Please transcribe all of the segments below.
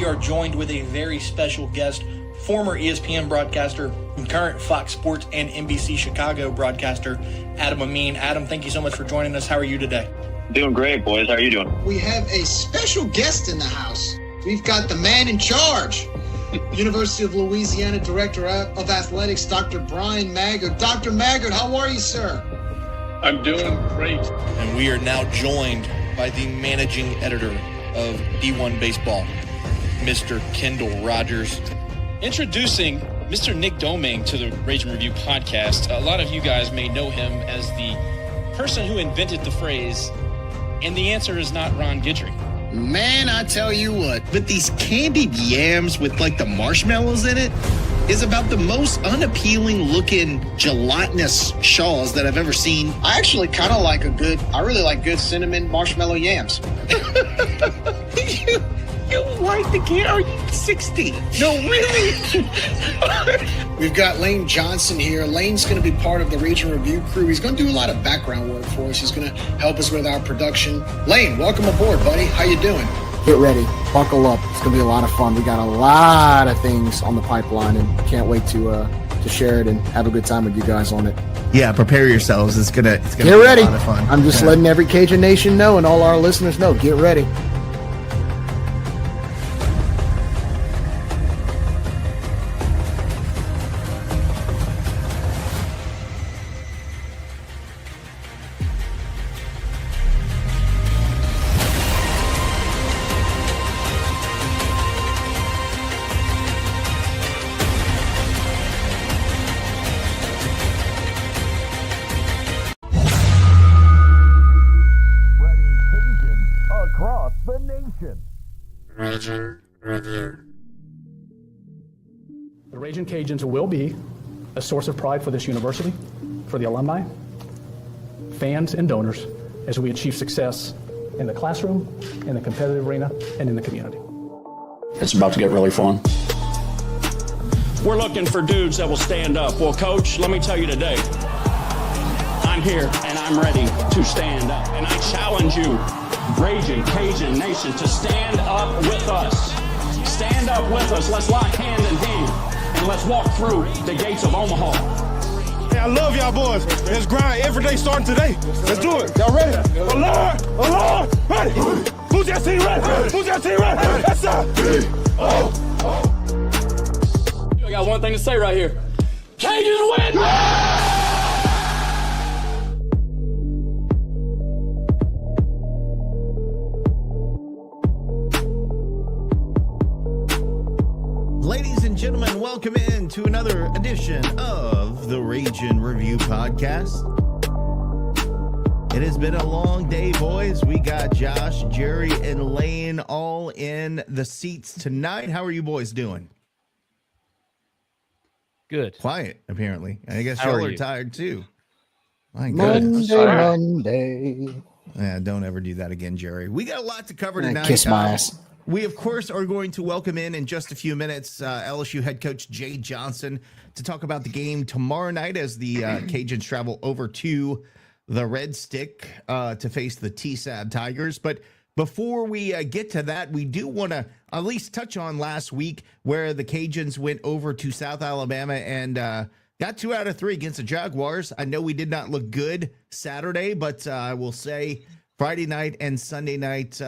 we are joined with a very special guest, former ESPN broadcaster and current Fox Sports and NBC Chicago broadcaster, Adam Amin. Adam, thank you so much for joining us. How are you today? Doing great, boys. How are you doing? We have a special guest in the house. We've got the man in charge, University of Louisiana Director of Athletics, Dr. Brian Maggard. Dr. Maggard, how are you, sir? I'm doing great. And we are now joined by the managing editor of D1 Baseball, Mr. Kendall Rogers. Introducing Mr. Nick Domingue to the Rage and Review podcast. A lot of you guys may know him as the person who invented the phrase, and the answer is not Ron Guidry. Man, I tell you what, but these candied yams with like the marshmallows in it is about the most unappealing looking gelatinous shaws that I've ever seen. I actually kind of I really like good cinnamon marshmallow yams. You like the can? Are you 60? No, really? We've got Lane Johnson here. Lane's going to be part of the Rage and Review crew. He's going to do a lot of background work for us. He's going to help us with our production. Lane, welcome aboard, buddy. How you doing? Get ready. Buckle up. It's going to be a lot of fun. We got a lot of things on the pipeline and can't wait to share it and have a good time with you guys on it. Yeah, prepare yourselves. It's gonna get ready. A lot of fun. I'm just letting every Cajun Nation know and all our listeners know. Get ready. The Raging Cajuns will be a source of pride for this university, for the alumni, fans, and donors as we achieve success in the classroom, in the competitive arena, and in the community. It's about to get really fun. We're looking for dudes that will stand up. Well, Coach, let me tell you today, I'm here and I'm ready to stand up. And I challenge you, Raging Cajun Nation, to stand up with us. Stand up with us. Let's lock hand in hand. And let's walk through the gates of Omaha. Hey, I love y'all boys. Let's grind every day starting today. Let's do it. Y'all ready? Alert! Ready? Who's that team ready? Who's that team ready? Yes, sir. I got one thing to say right here. Cajuns win! Ladies and gentlemen, welcome in to another edition of the Rage and Review podcast. It has been a long day, boys. We got Josh, Jerry, and Lane all in the seats tonight. How are you boys doing? Good. Quiet, apparently. I guess y'all are tired too. My goodness. Monday. Yeah, don't ever do that again, Jerry. We got a lot to cover tonight. Kiss my ass. We, of course, are going to welcome in just a few minutes LSU head coach Jay Johnson to talk about the game tomorrow night as the Cajuns travel over to the Red Stick to face the TSAB Tigers. But before we get to that, we do want to at least touch on last week where the Cajuns went over to South Alabama and got 2 out of 3 against the Jaguars. I know we did not look good Saturday, but I will say Friday night and Sunday night,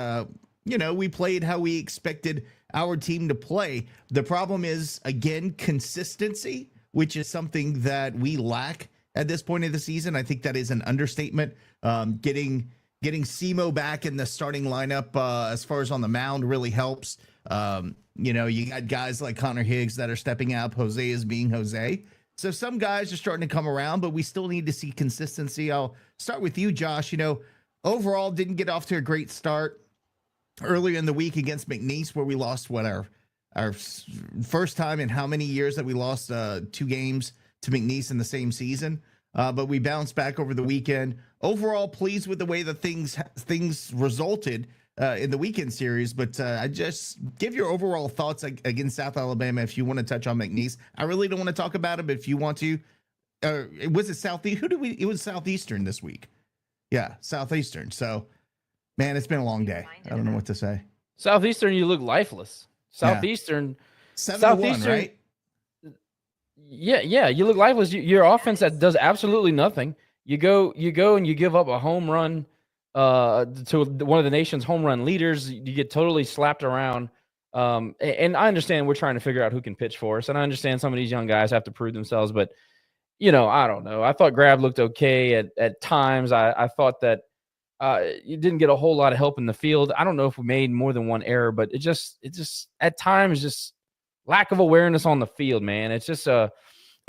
we played how we expected our team to play. The problem is, again, consistency, which is something that we lack at this point of the season. I think that is an understatement. Getting Simo back in the starting lineup as far as on the mound really helps. You got guys like Connor Higgs that are stepping up. Jose is being Jose. So some guys are starting to come around, but we still need to see consistency. I'll start with you, Josh. Overall, didn't get off to a great start earlier in the week against McNeese, where we lost our first time in how many years that we lost 2 games to McNeese in the same season. But we bounced back over the weekend. Overall, pleased with the way that things resulted in the weekend series. But I just give your overall thoughts against South Alabama if you want to touch on McNeese. I really don't want to talk about it, but if you want to, was it Southeast? It was Southeastern this week. Yeah, Southeastern. So, man, it's been a long day. I don't know what to say. Southeastern, you look lifeless. Southeastern. 7-1, right? Yeah. You look lifeless. Your offense that does absolutely nothing. You go and you give up a home run to one of the nation's home run leaders. You get totally slapped around. And I understand we're trying to figure out who can pitch for us, and I understand some of these young guys have to prove themselves, but I don't know. I thought Grab looked okay at times. I thought that you didn't get a whole lot of help in the field. I don't know if we made more than one error, but it just at times just lack of awareness on the field, man. It's just overall,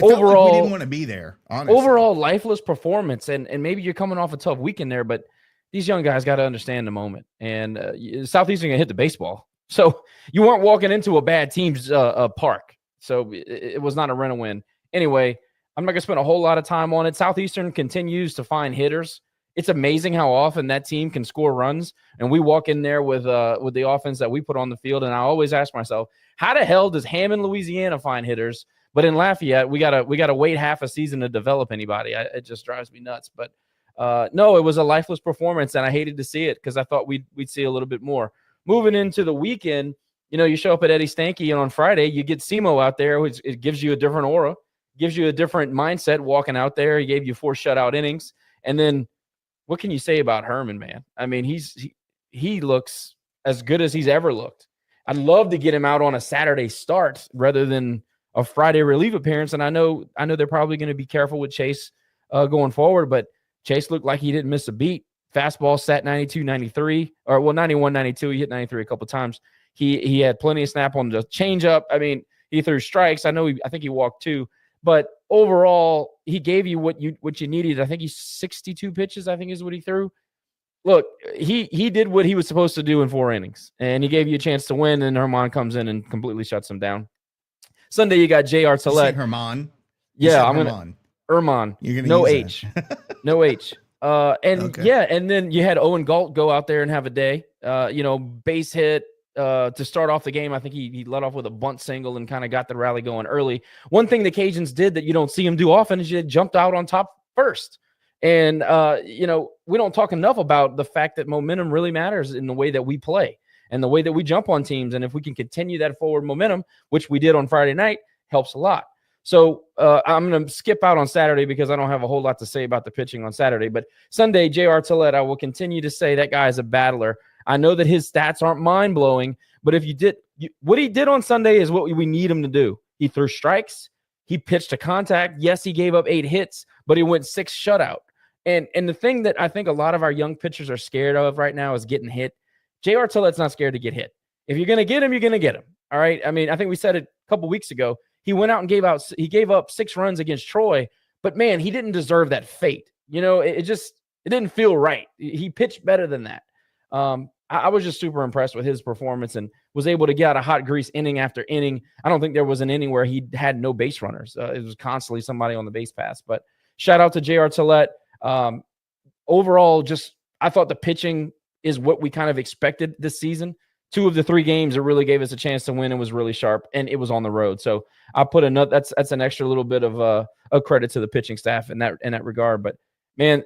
like we didn't want to be there. Honestly, overall lifeless performance, and maybe you're coming off a tough weekend there, but these young guys got to understand the moment. And Southeastern gonna hit the baseball, so you weren't walking into a bad team's park. So it was not a rent a win. Anyway, I'm not gonna spend a whole lot of time on it. Southeastern continues to find hitters. It's amazing how often that team can score runs, and we walk in there with the offense that we put on the field. And I always ask myself, how the hell does Hammond, Louisiana find hitters? But in Lafayette, we gotta wait half a season to develop anybody. It just drives me nuts. But no, it was a lifeless performance, and I hated to see it because I thought we'd see a little bit more. Moving into the weekend, you show up at Eddie Stanky, and on Friday you get Simo out there, which it gives you a different aura, gives you a different mindset walking out there. He gave you 4 shutout innings, and then what can you say about Herman, man? I mean, he looks as good as he's ever looked. I'd love to get him out on a Saturday start rather than a Friday relief appearance. And I know they're probably going to be careful with Chase going forward, but Chase looked like he didn't miss a beat. Fastball sat 92, 93, or 91, 92. He hit 93 a couple times. He had plenty of snap on the changeup. I mean, he threw strikes. I think he walked 2. But overall, he gave you what you needed. I think he's 62 pitches, I think is what he threw. Look, he did what he was supposed to do in 4 innings, and he gave you a chance to win, and Herman comes in and completely shuts him down. Sunday, you got J.R. Tillett. Herman? Yeah, I'm going to – Herman. You're gonna no use H. No H. And then you had Owen Galt go out there and have a day. Base hit. To start off the game, I think he led off with a bunt single and kind of got the rally going early. One thing the Cajuns did that you don't see him do often is you jumped out on top first. And, we don't talk enough about the fact that momentum really matters in the way that we play and the way that we jump on teams. And if we can continue that forward momentum, which we did on Friday night, helps a lot. So I'm going to skip out on Saturday because I don't have a whole lot to say about the pitching on Saturday. But Sunday, J.R. Tillett, I will continue to say that guy is a battler. I know that his stats aren't mind-blowing, but if what he did on Sunday is what we need him to do. He threw strikes. He pitched to contact. Yes, he gave up 8 hits, but he went 6 shutout. And the thing that I think a lot of our young pitchers are scared of right now is getting hit. J.R. Tillett's not scared to get hit. If you're going to get him, you're going to get him. All right? I mean, I think we said it a couple weeks ago. He went out and gave up 6 runs against Troy, but, man, he didn't deserve that fate. It didn't feel right. He pitched better than that. I was just super impressed with his performance and was able to get out of hot grease inning after inning. I don't think there was an inning where he had no base runners. It was constantly somebody on the base pass. But shout out to J.R. Tillett. Overall, I thought the pitching is what we kind of expected this season. 2 of the 3 games, it really gave us a chance to win. It was really sharp, and it was on the road. So I put that's an extra little bit of a credit to the pitching staff in that regard. But, man,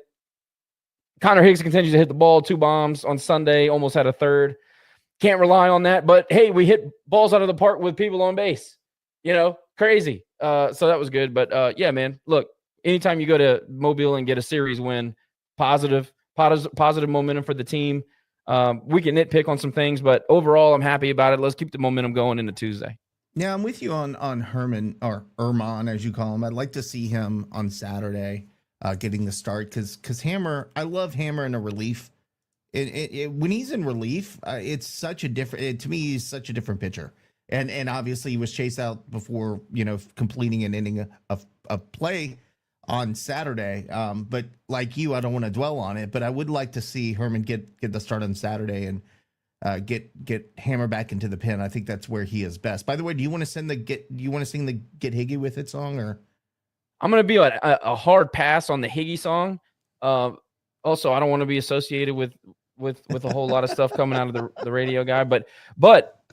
Connor Higgs continues to hit the ball, 2 bombs on Sunday, almost had a third. Can't rely on that, but hey, we hit balls out of the park with people on base. Crazy. So that was good. But yeah, man, look, anytime you go to Mobile and get a series win, positive momentum for the team. We can nitpick on some things, but overall, I'm happy about it. Let's keep the momentum going into Tuesday. Yeah, I'm with you on Herman, or Herman, as you call him. I'd like to see him on Saturday. Getting the start because Hammer, I love Hammer in a relief. When he's in relief, it's such a different. To me, he's such a different pitcher. And obviously he was chased out before completing an inning of play on Saturday. But like you, I don't want to dwell on it. But I would like to see Herman get the start on Saturday and get Hammer back into the pen. I think that's where he is best. By the way, do you want to sing the Get Higgy With It song or? I'm going to be a hard pass on the Higgy song. Also, I don't want to be associated with a whole lot of stuff coming out of the radio guy. But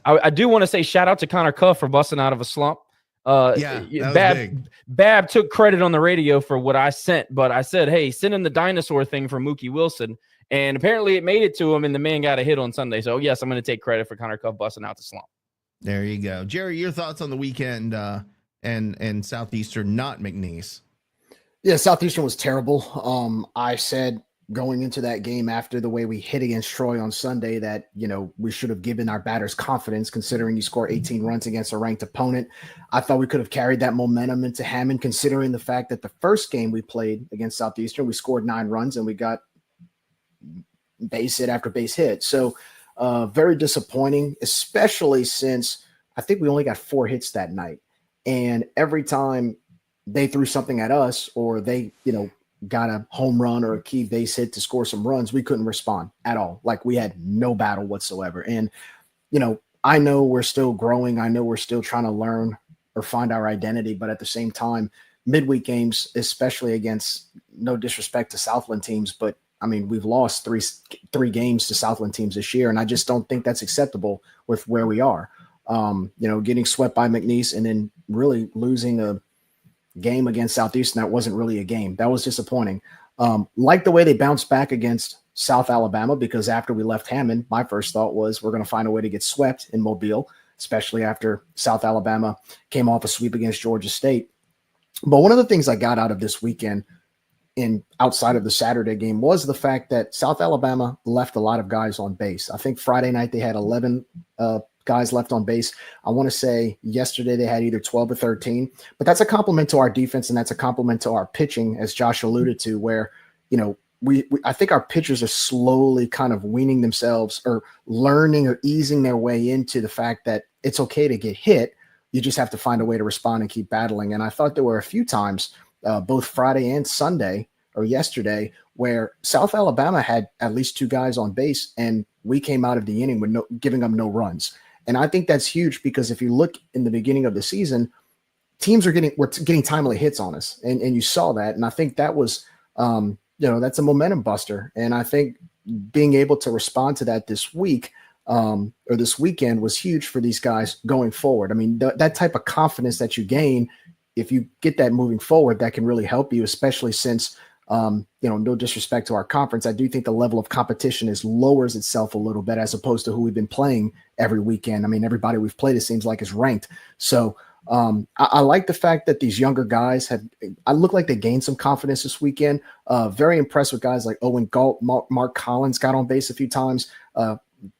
I do want to say shout out to Connor Cuff for busting out of a slump. Bab took credit on the radio for what I sent, but I said, hey, send him the dinosaur thing from Mookie Wilson. And apparently it made it to him, and the man got a hit on Sunday. So, yes, I'm going to take credit for Connor Cuff busting out the slump. There you go. Jerry, your thoughts on the weekend and Southeastern, not McNeese. Yeah, Southeastern was terrible. I said going into that game after the way we hit against Troy on Sunday that, we should have given our batters confidence considering you score 18 runs against a ranked opponent. I thought we could have carried that momentum into Hammond considering the fact that the first game we played against Southeastern, we scored 9 runs and we got base hit after base hit. So very disappointing, especially since I think we only got 4 hits that night. And every time they threw something at us or they, got a home run or a key base hit to score some runs, we couldn't respond at all. Like we had no battle whatsoever. And, I know we're still growing. I know we're still trying to learn or find our identity. But at the same time, midweek games, especially against, no disrespect to Southland teams, but I mean, we've lost three games to Southland teams this year. And I just don't think that's acceptable with where we are. Getting swept by McNeese and then really losing a game against Southeastern that wasn't really a game. That was disappointing. Like the way they bounced back against South Alabama, because after we left Hammond, my first thought was we're going to find a way to get swept in Mobile, especially after South Alabama came off a sweep against Georgia State. But one of the things I got out of this weekend outside of the Saturday game was the fact that South Alabama left a lot of guys on base. I think Friday night they had 11 guys left on base. I want to say yesterday they had either 12 or 13, but that's a compliment to our defense and that's a compliment to our pitching, as Josh alluded to, where, I think our pitchers are slowly kind of weaning themselves or learning or easing their way into the fact that it's okay to get hit. You just have to find a way to respond and keep battling. And I thought there were a few times, both Friday and Sunday or yesterday, where South Alabama had at least 2 guys on base and we came out of the inning with giving them no runs. And I think that's huge because if you look in the beginning of the season, teams were getting timely hits on us. And you saw that. And I think that was, that's a momentum buster. And I think being able to respond to that this week or this weekend was huge for these guys going forward. I mean, that type of confidence that you gain, if you get that moving forward, that can really help you, especially since, no disrespect to our conference, I do think the level of competition lowers itself a little bit as opposed to who we've been playing every weekend. I mean, everybody we've played, it seems like, is ranked. So I like the fact that these younger guys I look like they gained some confidence this weekend. Very impressed with guys like Owen Galt, Mark Collins got on base a few times.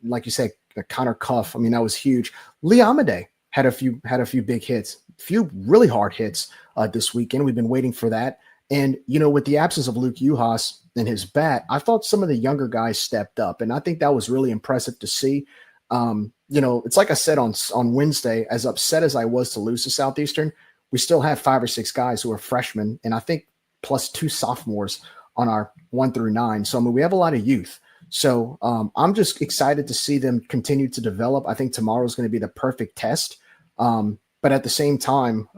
Like you said, Connor Cuff. I mean, that was huge. Lee Amadei had a few big hits, few really hard hits this weekend. We've been waiting for that. And, with the absence of Luke Uhas and his bat, I thought some of the younger guys stepped up. And I think that was really impressive to see. It's like I said on Wednesday, as upset as I was to lose to Southeastern, we still have 5 or 6 guys who are freshmen. And I think plus 2 sophomores on our 1 through 9. So, I mean, we have a lot of youth. So I'm just excited to see them continue to develop. I think tomorrow is going to be the perfect test. But at the same time,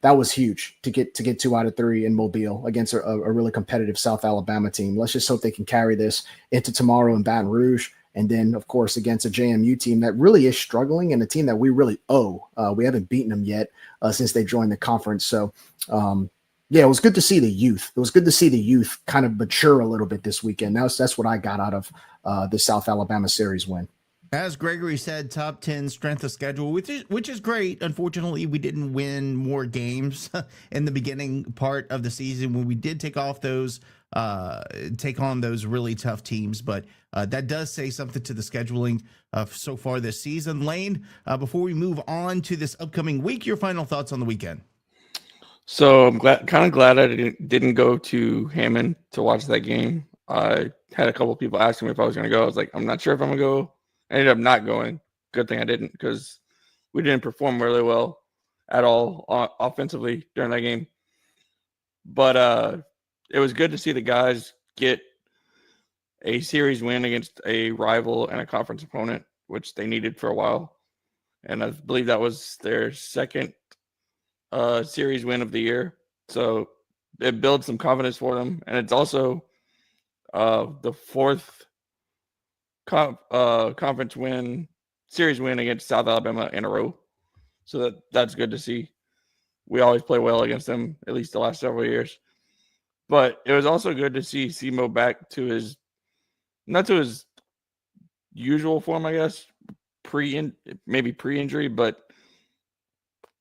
that was huge to get 2 out of 3 in Mobile against a really competitive South Alabama team. Let's just hope they can carry this into tomorrow in Baton Rouge. And then, of course, against a JMU team that really is struggling and a team that we really owe. We haven't beaten them yet since they joined the conference. So, it was good to see the youth. It was good to see the youth kind of mature a little bit this weekend. That's what I got out of the South Alabama series win. As Gregory said, top 10 strength of schedule, which is great. Unfortunately, we didn't win more games in the beginning part of the season when we did take on those really tough teams. But that does say something to the scheduling so far this season. Lane, before we move on to this upcoming week, your final thoughts on the weekend. So I'm kind of glad I didn't go to Hammond to watch that game. I had a couple people asking me if I was going to go. I was like, I'm not sure if I'm going to go. I ended up not going. Good thing I didn't, because we didn't perform really well at all offensively during that game. But it was good to see the guys get a series win against a rival and a conference opponent, which they needed for a while. And I believe that was their second series win of the year. So it builds some confidence for them. And it's also the 4th conference series win against South Alabama in a row. So that's good to see. We always play well against them, at least the last several years. But it was also good to see Simo back to not to his usual form, I guess. maybe pre-injury, but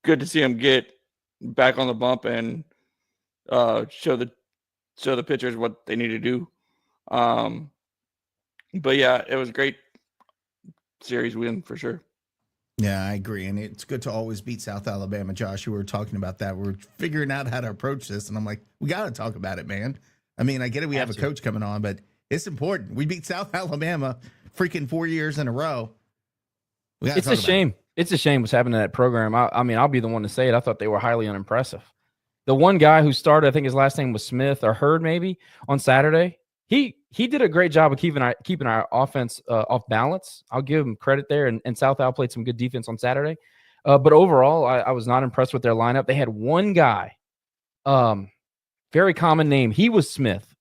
good to see him get back on the bump and show the pitchers what they need to do. But yeah, it was a great series win for sure. Yeah, I agree. And it's good to always beat South Alabama. Josh, you were talking about that. We're figuring out how to approach this. And I'm like, we got to talk about it, man. I mean, I get it. We have a coach coming on, but it's important. We beat South Alabama freaking 4 years in a row. It's a shame. It's a shame what's happening to that program. I mean, I'll be the one to say it. I thought they were highly unimpressive. The one guy who started, I think his last name was Smith or Hurd maybe, on Saturday. He did a great job of keeping our offense off balance. I'll give him credit there. And South Al played some good defense on Saturday. But overall, I was not impressed with their lineup. They had one guy, very common name. He was Smith.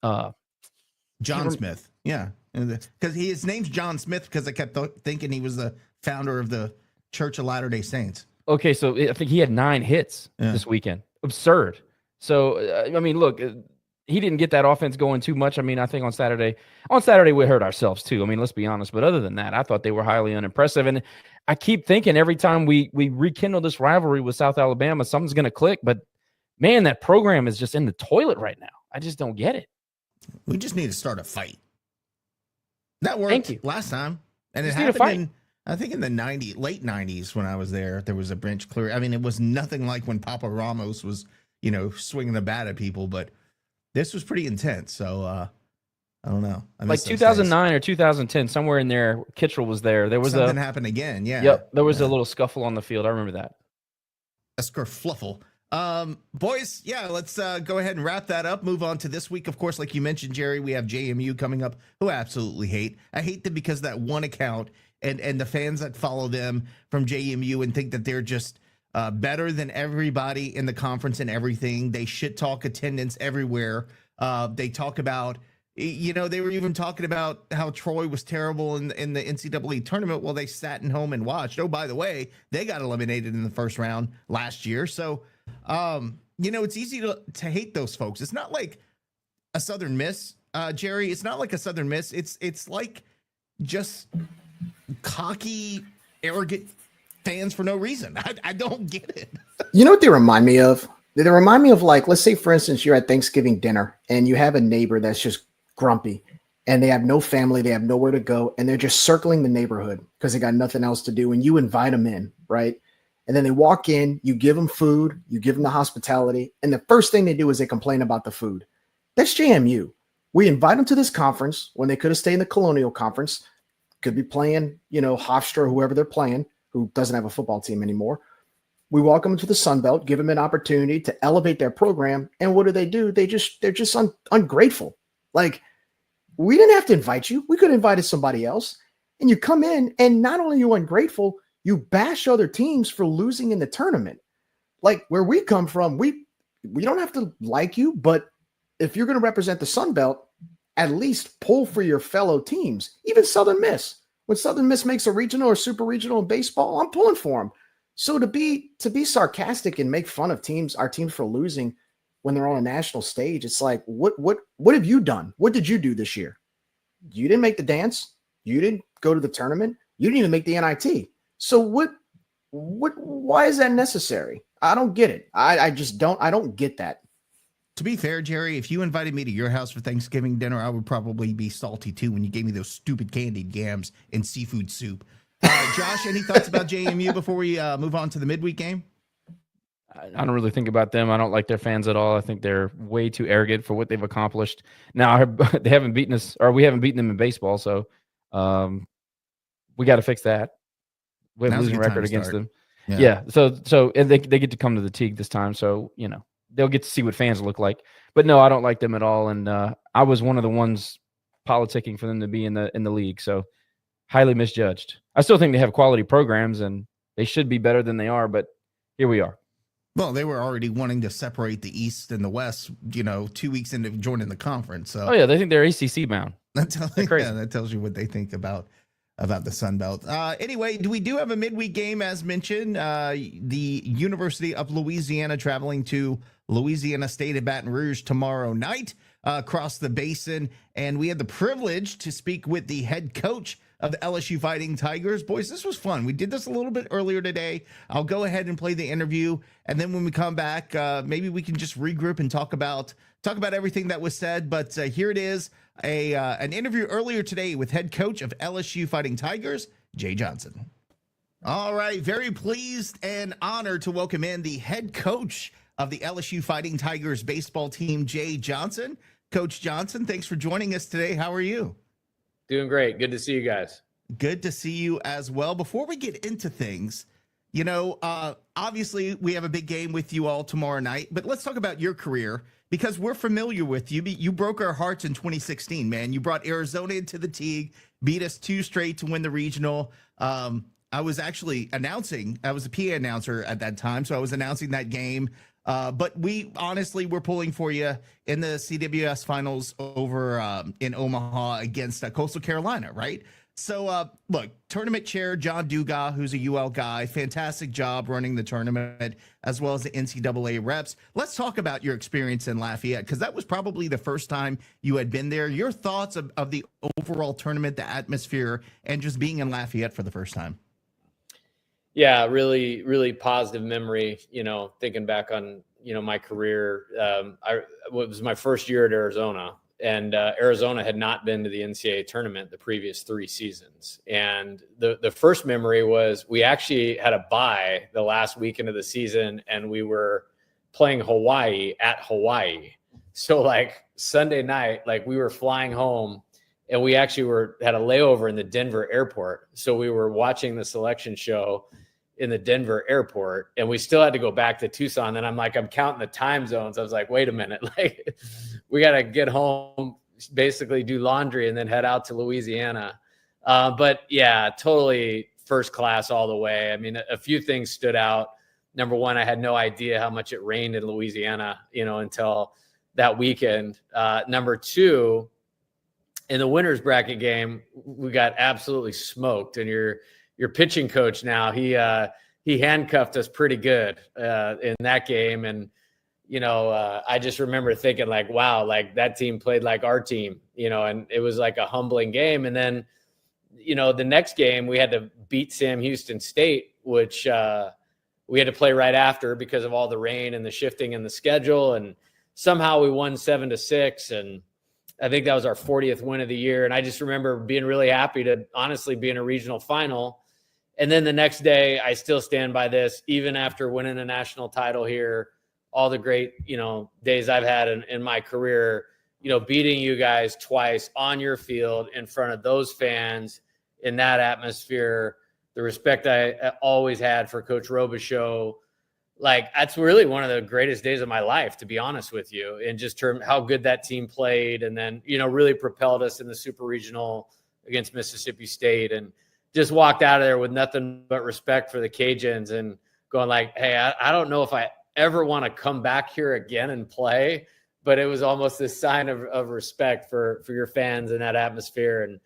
John Smith. Yeah. Because his name's John Smith because I kept thinking he was the founder of the Church of Latter-day Saints. Okay, so I think he had 9 hits this weekend. Absurd. So, I mean, look, he didn't get that offense going too much. I mean, I think on Saturday we hurt ourselves too. I mean, let's be honest. But other than that, I thought they were highly unimpressive. And I keep thinking every time we rekindle this rivalry with South Alabama, something's going to click. But, man, that program is just in the toilet right now. I just don't get it. We just need to start a fight. That worked last time. And it happened happened I think in the late 90s when I was there was a bench clear. I mean, it was nothing like when Papa Ramos was, swinging the bat at people, but this was pretty intense. So I don't know. Like 2009 or 2010, somewhere in there, Kittrell was there. There was something happened again. Yeah. Yep. There was a little scuffle on the field. I remember that. A skerfluffle. Boys, yeah, let's go ahead and wrap that up. Move on to this week. Of course, like you mentioned, Jerry, we have JMU coming up, who I absolutely hate. I hate them because that one account and the fans that follow them from JMU and think that they're just better than everybody in the conference and everything. They shit talk attendance everywhere. They talk about, they were even talking about how Troy was terrible in the NCAA tournament while they sat in home and watched. Oh, by the way, they got eliminated in the first round last year. So, it's easy to hate those folks. It's not like a Southern Miss, Jerry. It's not like a Southern Miss. It's like just cocky, arrogant fans for no reason. I don't get it. You know what they remind me of? They remind me of, like, let's say, for instance, you're at Thanksgiving dinner and you have a neighbor that's just grumpy and they have no family, they have nowhere to go, and they're just circling the neighborhood because they got nothing else to do, and you invite them in, right? And then they walk in, you give them food, you give them the hospitality, and the first thing they do is they complain about the food. That's JMU. We invite them to this conference when they could have stayed in the Colonial Conference, could be playing, Hofstra or whoever they're playing, who doesn't have a football team anymore. We welcome them to the Sun Belt, give them an opportunity to elevate their program, and what do? They're just ungrateful. Like, we didn't have to invite you. We could have invited somebody else. And you come in, and not only are you ungrateful, you bash other teams for losing in the tournament. Like, where we come from, we don't have to like you, but if you're going to represent the Sun Belt, at least pull for your fellow teams. Even Southern Miss. When Southern Miss makes a regional or super regional in baseball, I'm pulling for them. So to be sarcastic and make fun of our teams for losing when they're on a national stage, it's like, what have you done? What did you do this year? You didn't make the dance. You didn't go to the tournament. You didn't even make the NIT. So why is that necessary? I don't get it. I don't get that. To be fair, Jerry, if you invited me to your house for Thanksgiving dinner, I would probably be salty too when you gave me those stupid candied yams and seafood soup. Josh, any thoughts about JMU before we move on to the midweek game? I don't really think about them. I don't like their fans at all. I think they're way too arrogant for what they've accomplished. Now, they haven't beaten us, or we haven't beaten them in baseball, so we got to fix that. We have a losing record against them. Yeah. So and they get to come to the Teague this time, so they'll get to see what fans look like. But no, I don't like them at all. And I was one of the ones politicking for them to be in the league. So highly misjudged. I still think they have quality programs and they should be better than they are, but here we are. Well, they were already wanting to separate the East and the West, 2 weeks into joining the conference. So they think they're ACC bound. That tells you what they think about the Sun Belt. Anyway, we do have a midweek game, as mentioned. The University of Louisiana traveling to Louisiana State at Baton Rouge tomorrow night. across the basin. And we had the privilege to speak with the head coach of the LSU Fighting Tigers. Boys, this was fun. We did this a little bit earlier today. I'll go ahead and play the interview, and then when we come back, maybe we can just regroup and talk about everything that was said. But here it is, an interview earlier today with head coach of LSU Fighting Tigers, Jay Johnson. All right, very pleased and honored to welcome in the head coach of the LSU Fighting Tigers baseball team, Jay Johnson. Coach Johnson, thanks for joining us today. How are you? Doing great. Good to see you guys. Good to see you as well. Before we get into things, obviously we have a big game with you all tomorrow night, but let's talk about your career because we're familiar with you. You broke our hearts in 2016, man. You brought Arizona into the Teague, beat us 2 straight to win the regional. I was actually I was a PA announcer at that time, so I was announcing that game. But we honestly were pulling for you in the CWS finals over in Omaha against Coastal Carolina, right? So, look, tournament chair John Dugas, who's a UL guy, fantastic job running the tournament, as well as the NCAA reps. Let's talk about your experience in Lafayette, because that was probably the first time you had been there. Your thoughts of the overall tournament, the atmosphere, and just being in Lafayette for the first time. Yeah, really, really positive memory, thinking back on, my career. It was my first year at Arizona, and Arizona had not been to the NCAA tournament the previous 3 seasons. And the first memory was we actually had a bye the last weekend of the season, and we were playing Hawaii at Hawaii. So like Sunday night, like we were flying home, and we actually had a layover in the Denver airport. So we were watching the selection show in the Denver airport, and we still had to go back to Tucson. And I'm counting the time zones. I was like, wait a minute, like we got to get home, basically do laundry, and then head out to Louisiana. But yeah, totally first class all the way. I mean, a few things stood out. Number one, I had no idea how much it rained in Louisiana, until that weekend. Number two, in the winners bracket game, we got absolutely smoked. And your pitching coach now, he handcuffed us pretty good in that game. And, I just remember thinking like, wow, like that team played like our team, and it was like a humbling game. And then, the next game we had to beat Sam Houston State, which we had to play right after because of all the rain and the shifting in the schedule. And somehow we won 7-6. And I think that was our 40th win of the year. And I just remember being really happy to honestly be in a regional final. And then the next day, I still stand by this, even after winning a national title here, all the great, days I've had in my career, beating you guys twice on your field in front of those fans in that atmosphere, the respect I always had for Coach Robichaux. Like, that's really one of the greatest days of my life, to be honest with you, in just how good that team played. And then, really propelled us in the super regional against Mississippi State, and just walked out of there with nothing but respect for the Cajuns and going like, hey, I don't know if I ever want to come back here again and play, but it was almost this sign of respect for your fans and that atmosphere.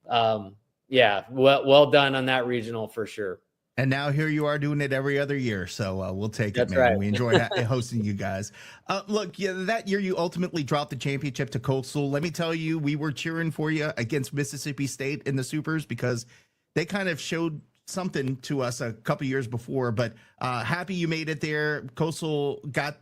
And yeah, well done on that regional for sure. And now here you are doing it every other year. So we'll take That's it, man. right. We enjoy hosting you guys. Look, yeah, that year you ultimately dropped the championship to Coastal. Let me tell you, we were cheering for you against Mississippi State in the Supers because they kind of showed something to us a couple years before, but happy you made it there. Coastal got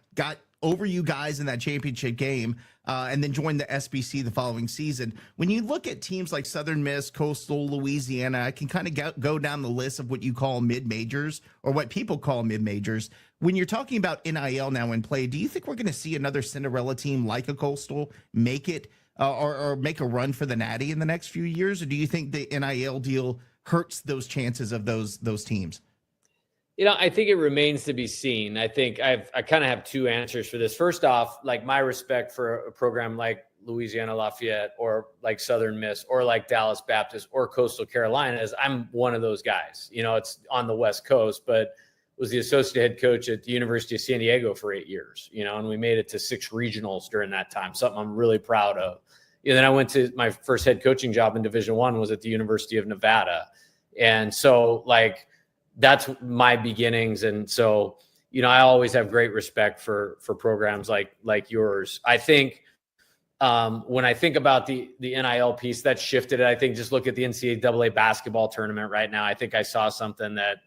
over you guys in that championship game, and then joined the SBC the following season. When you look at teams like Southern Miss, Coastal, Louisiana, I can kind of go down the list of what you call mid-majors, or what people call mid-majors. When you're talking about NIL now in play, do you think we're going to see another Cinderella team like a Coastal make it or make a run for the Natty in the next few years? Or do you think the NIL deal hurts those chances of those teams? I think it remains to be seen. I think I kind of have 2 answers for this. First off, like my respect for a program like Louisiana Lafayette, or like Southern Miss, or like Dallas Baptist, or Coastal Carolina, is I'm one of those guys. It's on the West Coast, but was the associate head coach at the University of San Diego for 8 years, and we made it to 6 regionals during that time, something I'm really proud of. Then I went to my first head coaching job in Division I was at the University of Nevada. And so like, that's my beginnings. And so, I always have great respect for programs like yours. I think When I think about the NIL piece, that shifted it. I think just look at the NCAA basketball tournament right now. I think I saw something that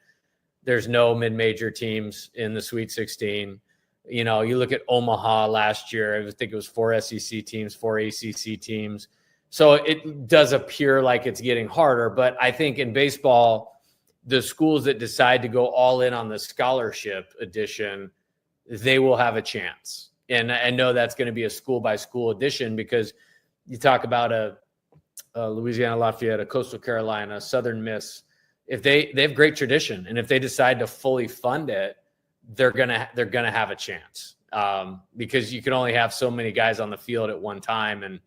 there's no mid-major teams in the Sweet 16. You know, you look at Omaha last year, I think it was 4 SEC teams, 4 ACC teams. So it does appear like it's getting harder. But I think in baseball, the schools that decide to go all in on the scholarship edition, they will have a chance. And I know that's going to be a school-by-school edition, because you talk about a Louisiana Lafayette, a Coastal Carolina, Southern Miss. If they have great tradition, and if they decide to fully fund it, they're gonna have a chance, because you can only have so many guys on the field at one time. And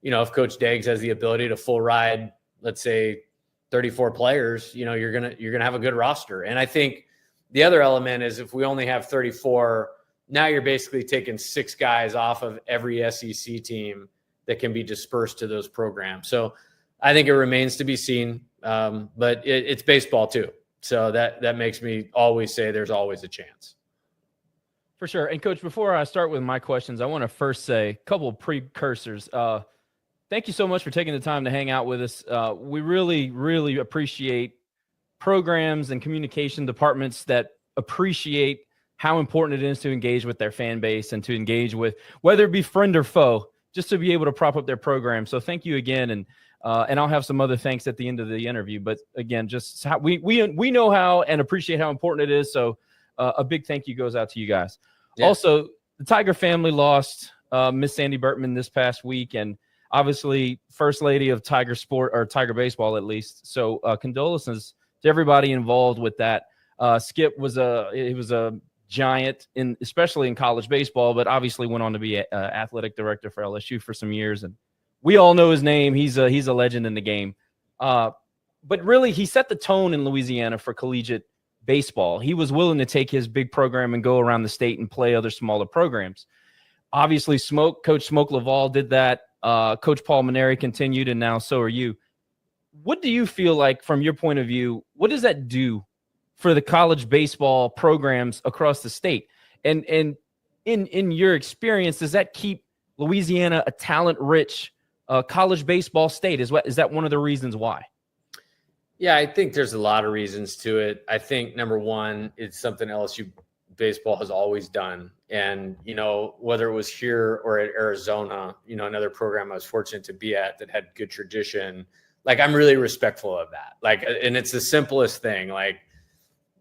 you know, if Coach Daggs has the ability to full ride, let's say 34 players, you know, you're gonna have a good roster. And I think the other element is, if we only have 34, now you're basically taking 6 guys off of every SEC team that can be dispersed to those programs. So I think it remains to be seen, but it's baseball too. So that makes me always say there's always a chance. For sure. And Coach, before I start with my questions, I want to first say a couple of precursors. Thank you so much for taking the time to hang out with us. We really, really appreciate programs and communication departments that appreciate how important it is to engage with their fan base and to engage with, whether it be friend or foe, just to be able to prop up their program. So thank you again. And I'll have some other thanks at the end of the interview. But again, just how we know how and appreciate how important it is. So a big thank you goes out to you guys. Yeah. Also, the Tiger family lost Miss Sandy Burtman this past week, and obviously First Lady of Tiger Sport, or Tiger Baseball at least. So condolences to everybody involved with that. Skip was a giant, especially in college baseball, but obviously went on to be athletic director for LSU for some years, and we all know his name. He's a legend in the game. But really, he set the tone in Louisiana for collegiate baseball. He was willing to take his big program and go around the state and play other smaller programs. Obviously, Coach Smoke Laval did that. Coach Paul Maneri continued, and now so are you. What do you feel like, from your point of view, what does that do for the college baseball programs across the state? And in your experience, does that keep Louisiana a talent-rich college baseball state? Is that one of the reasons why? Yeah, I think there's a lot of reasons to it. I think number one, it's something LSU baseball has always done. And, you know, whether it was here or at Arizona, you know, another program I was fortunate to be at that had good tradition, like, I'm really respectful of that. Like, and it's the simplest thing. Like,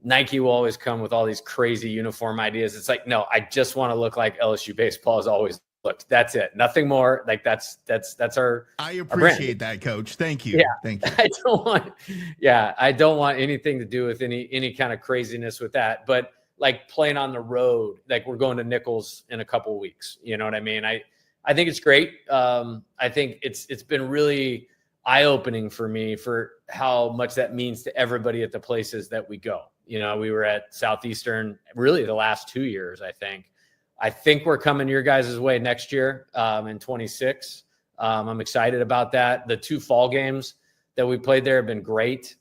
Nike will always come with all these crazy uniform ideas. It's like, no, I just want to look like LSU baseball has always looked. That's it. Nothing more. Like, that's our. I appreciate that, Coach. Thank you. Yeah. Thank you. I don't want anything to do with any kind of craziness with that. But like, playing on the road, like, we're going to Nichols in a couple of weeks. You know what I mean? I think it's great. I think it's been really eye-opening for me for how much that means to everybody at the places that we go. You know, we were at Southeastern really the last 2 years, I think we're coming your guys' way next year in 26. I'm excited about that. The 2 fall games that we played there have been great.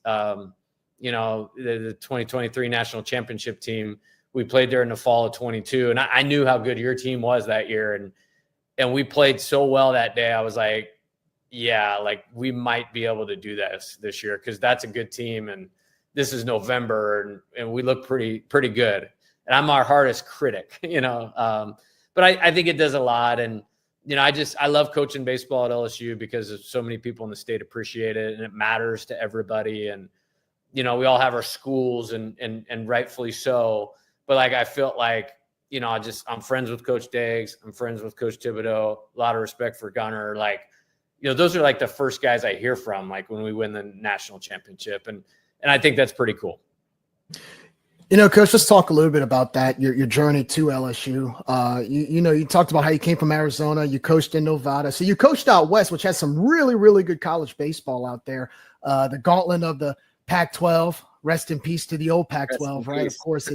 You know, the 2023 national championship team, we played there in the fall of 22. And I knew how good your team was that year. And we played so well that day. I was like, yeah, like, we might be able to do this year, because that's a good team. And this is November, and we look pretty good. And I'm our hardest critic, you know. But I think it does a lot. And, you know, I love coaching baseball at LSU because so many people in the state appreciate it, and it matters to everybody. And, you know, we all have our schools, and rightfully so. But, like, I felt like, you know, I'm friends with Coach Daggs. I'm friends with Coach Thibodeau. A lot of respect for Gunner. Like, you know, those are like the first guys I hear from, like, when we win the national championship. And I think that's pretty cool. You know, Coach, let's talk a little bit about that, your journey to LSU. You know, you talked about how you came from Arizona, you coached in Nevada. So you coached out west, which has some really, really good college baseball out there. The gauntlet of the Pac-12. Rest in peace to the old Pac-12, right? Of course,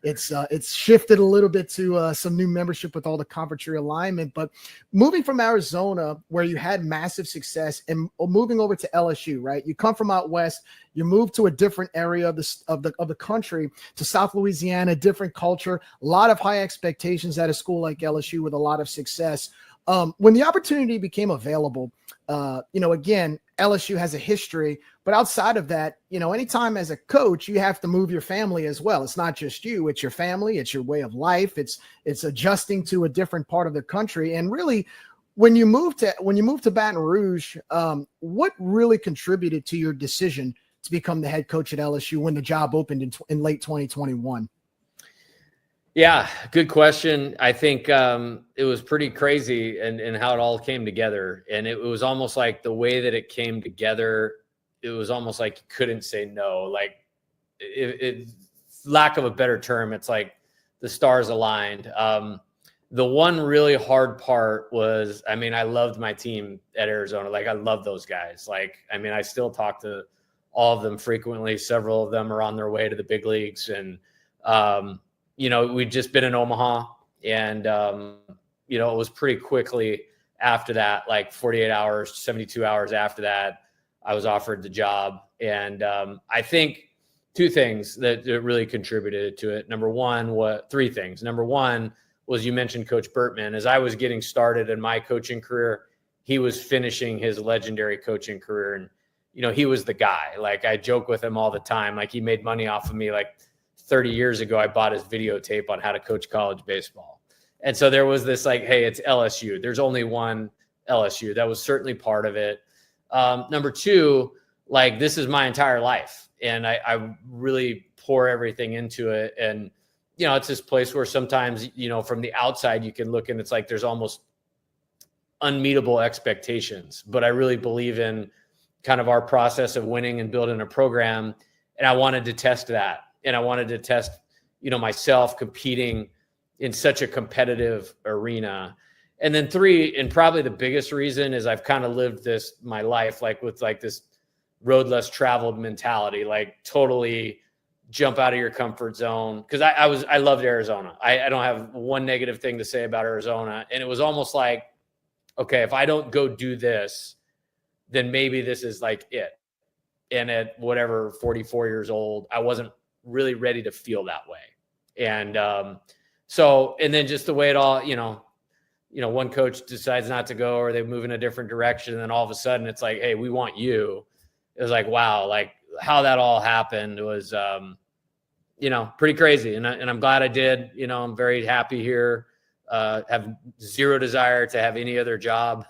it's shifted a little bit to some new membership with all the conference realignment. But moving from Arizona, where you had massive success, and moving over to LSU, right? You come from out west, you move to a different area of the country, to South Louisiana, different culture, a lot of high expectations at a school like LSU with a lot of success. When the opportunity became available, again, LSU has a history, but outside of that, anytime as a coach, you have to move your family as well. It's not just you, it's your family, it's your way of life. It's adjusting to a different part of the country. And really, when you move to Baton Rouge, what really contributed to your decision to become the head coach at LSU when the job opened in late 2021? Yeah, good question. I think it was pretty crazy and how it all came together. And it was almost like the way that it came together, it was almost like you couldn't say no. Like, lack of a better term, it's like the stars aligned. The one really hard part was, I loved my team at Arizona. Like, I love those guys. Like, I still talk to all of them frequently. Several of them are on their way to the big leagues. And, we'd just been in Omaha, and, it was pretty quickly after that, like 48 hours, 72 hours after that, I was offered the job. And I think two things that really contributed to it. Three things. Number one was, you mentioned Coach Burtman. As I was getting started in my coaching career, he was finishing his legendary coaching career. And, he was the guy. Like, I joke with him all the time. Like, he made money off of me. Like, 30 years ago, I bought his videotape on how to coach college baseball. And so there was this like, hey, it's LSU. There's only one LSU. That was certainly part of it. Number two, like, this is my entire life. And I really pour everything into it. And, it's this place where sometimes, from the outside, you can look and it's like there's almost unmeetable expectations. But I really believe in kind of our process of winning and building a program. And I wanted to test that. And I wanted to test, myself competing in such a competitive arena. And then three, and probably the biggest reason, is I've kind of lived my life, like with like this road less traveled mentality, like totally jump out of your comfort zone. Cause I loved Arizona. I don't have one negative thing to say about Arizona. And it was almost like, okay, if I don't go do this, then maybe this is like it. And at whatever, 44 years old, I wasn't really ready to feel that way. And and then just the way it all, one coach decides not to go, or they move in a different direction. And then all of a sudden it's like, hey, we want you. It was like, wow, like how that all happened was, pretty crazy. And I'm glad I did. I'm very happy here. Have zero desire to have any other job